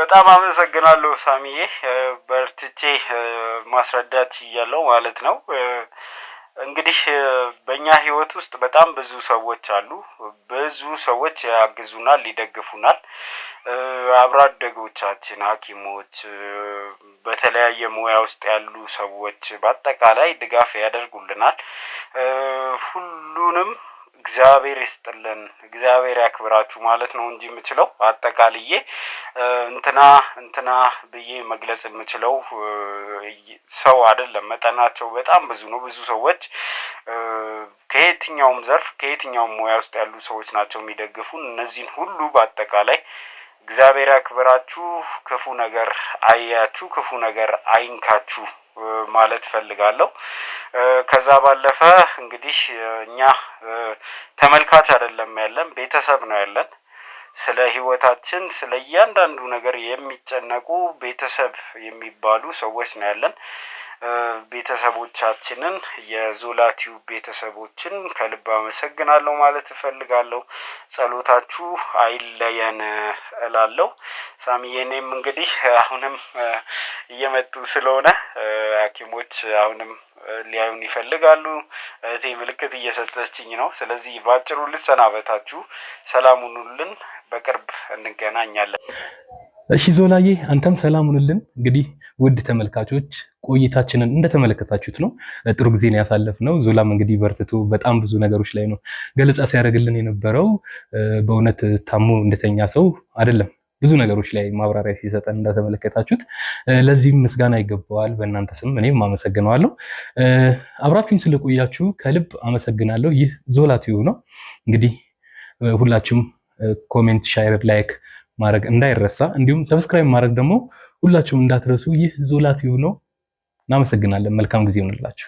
በጣም አመሰግናለሁ ሳሚዬ። በርትቼ ማስረዳት እያለው ማለት ነው። እንግዲህ በእኛ ህይወት ውስጥ በጣም ብዙ ሰዎች አሉ። ብዙ ሰዎች ያግዙናል፣ ይደግፉናል። አብሮ አደጎቻችን፣ ሐኪሞች፣ በተለያየ ሙያ ውስጥ ያሉ ሰዎች በአጠቃላይ ድጋፍ ያደርጉልናል። ሁሉንም እግዚአብሔር ይስጥልን፣ እግዚአብሔር ያክብራችሁ ማለት ነው እንጂ የምችለው አጠቃልዬ እንትና ብዬ መግለጽ የምችለው ሰው አይደለም። መጠናቸው በጣም ብዙ ነው። ብዙ ሰዎች ከየትኛውም ዘርፍ ከየትኛውም ሙያ ውስጥ ያሉ ሰዎች ናቸው የሚደግፉን። እነዚህን ሁሉ በአጠቃላይ እግዚአብሔር ያክብራችሁ፣ ክፉ ነገር አያችሁ፣ ክፉ ነገር አይንካችሁ ማለት ፈልጋለሁ። ከዛ ባለፈ እንግዲህ እኛ ተመልካች አይደለም ያለን፣ ቤተሰብ ነው ያለን። ስለ ህይወታችን ስለ እያንዳንዱ ነገር የሚጨነቁ ቤተሰብ የሚባሉ ሰዎች ነው ያለን። ቤተሰቦቻችንን የዞላ ቲዩብ ቤተሰቦችን ከልብ አመሰግናለሁ ማለት እፈልጋለሁ። ጸሎታችሁ አይለየን እላለሁ። ሳሚዬ፣ እኔም እንግዲህ አሁንም እየመጡ ስለሆነ ሐኪሞች አሁንም ሊያዩን ይፈልጋሉ። እህቴ ምልክት እየሰጠችኝ ነው። ስለዚህ ባጭሩ ልሰናበታችሁ። ሰላም ሁኑልን። በቅርብ እንገናኛለን። እሺ ዞላዬ፣ አንተም ሰላም ሁንልን። እንግዲህ ውድ ተመልካቾች ቆይታችንን እንደተመለከታችሁት ነው። ጥሩ ጊዜ ነው ያሳለፍነው። ዞላም እንግዲህ በርትቶ በጣም ብዙ ነገሮች ላይ ነው ገለጻ ሲያደርግልን የነበረው። በእውነት ታሞ እንደተኛ ሰው አይደለም፣ ብዙ ነገሮች ላይ ማብራሪያ ሲሰጠን እንደተመለከታችሁት። ለዚህም ምስጋና ይገባዋል። በእናንተ ስም እኔም አመሰግነዋለሁ። አብራችሁኝ ስለቆያችሁ ከልብ አመሰግናለሁ። ይህ ዞላ ቲዩብ ነው። እንግዲህ ሁላችሁም ኮሜንት፣ ሼር፣ ላይክ ማድረግ እንዳይረሳ፣ እንዲሁም ሰብስክራይብ ማድረግ ደግሞ ሁላችሁም እንዳትረሱ። ይህ ዞላ ቲዩብ ነው። እናመሰግናለን። መልካም ጊዜ ይሁንላችሁ።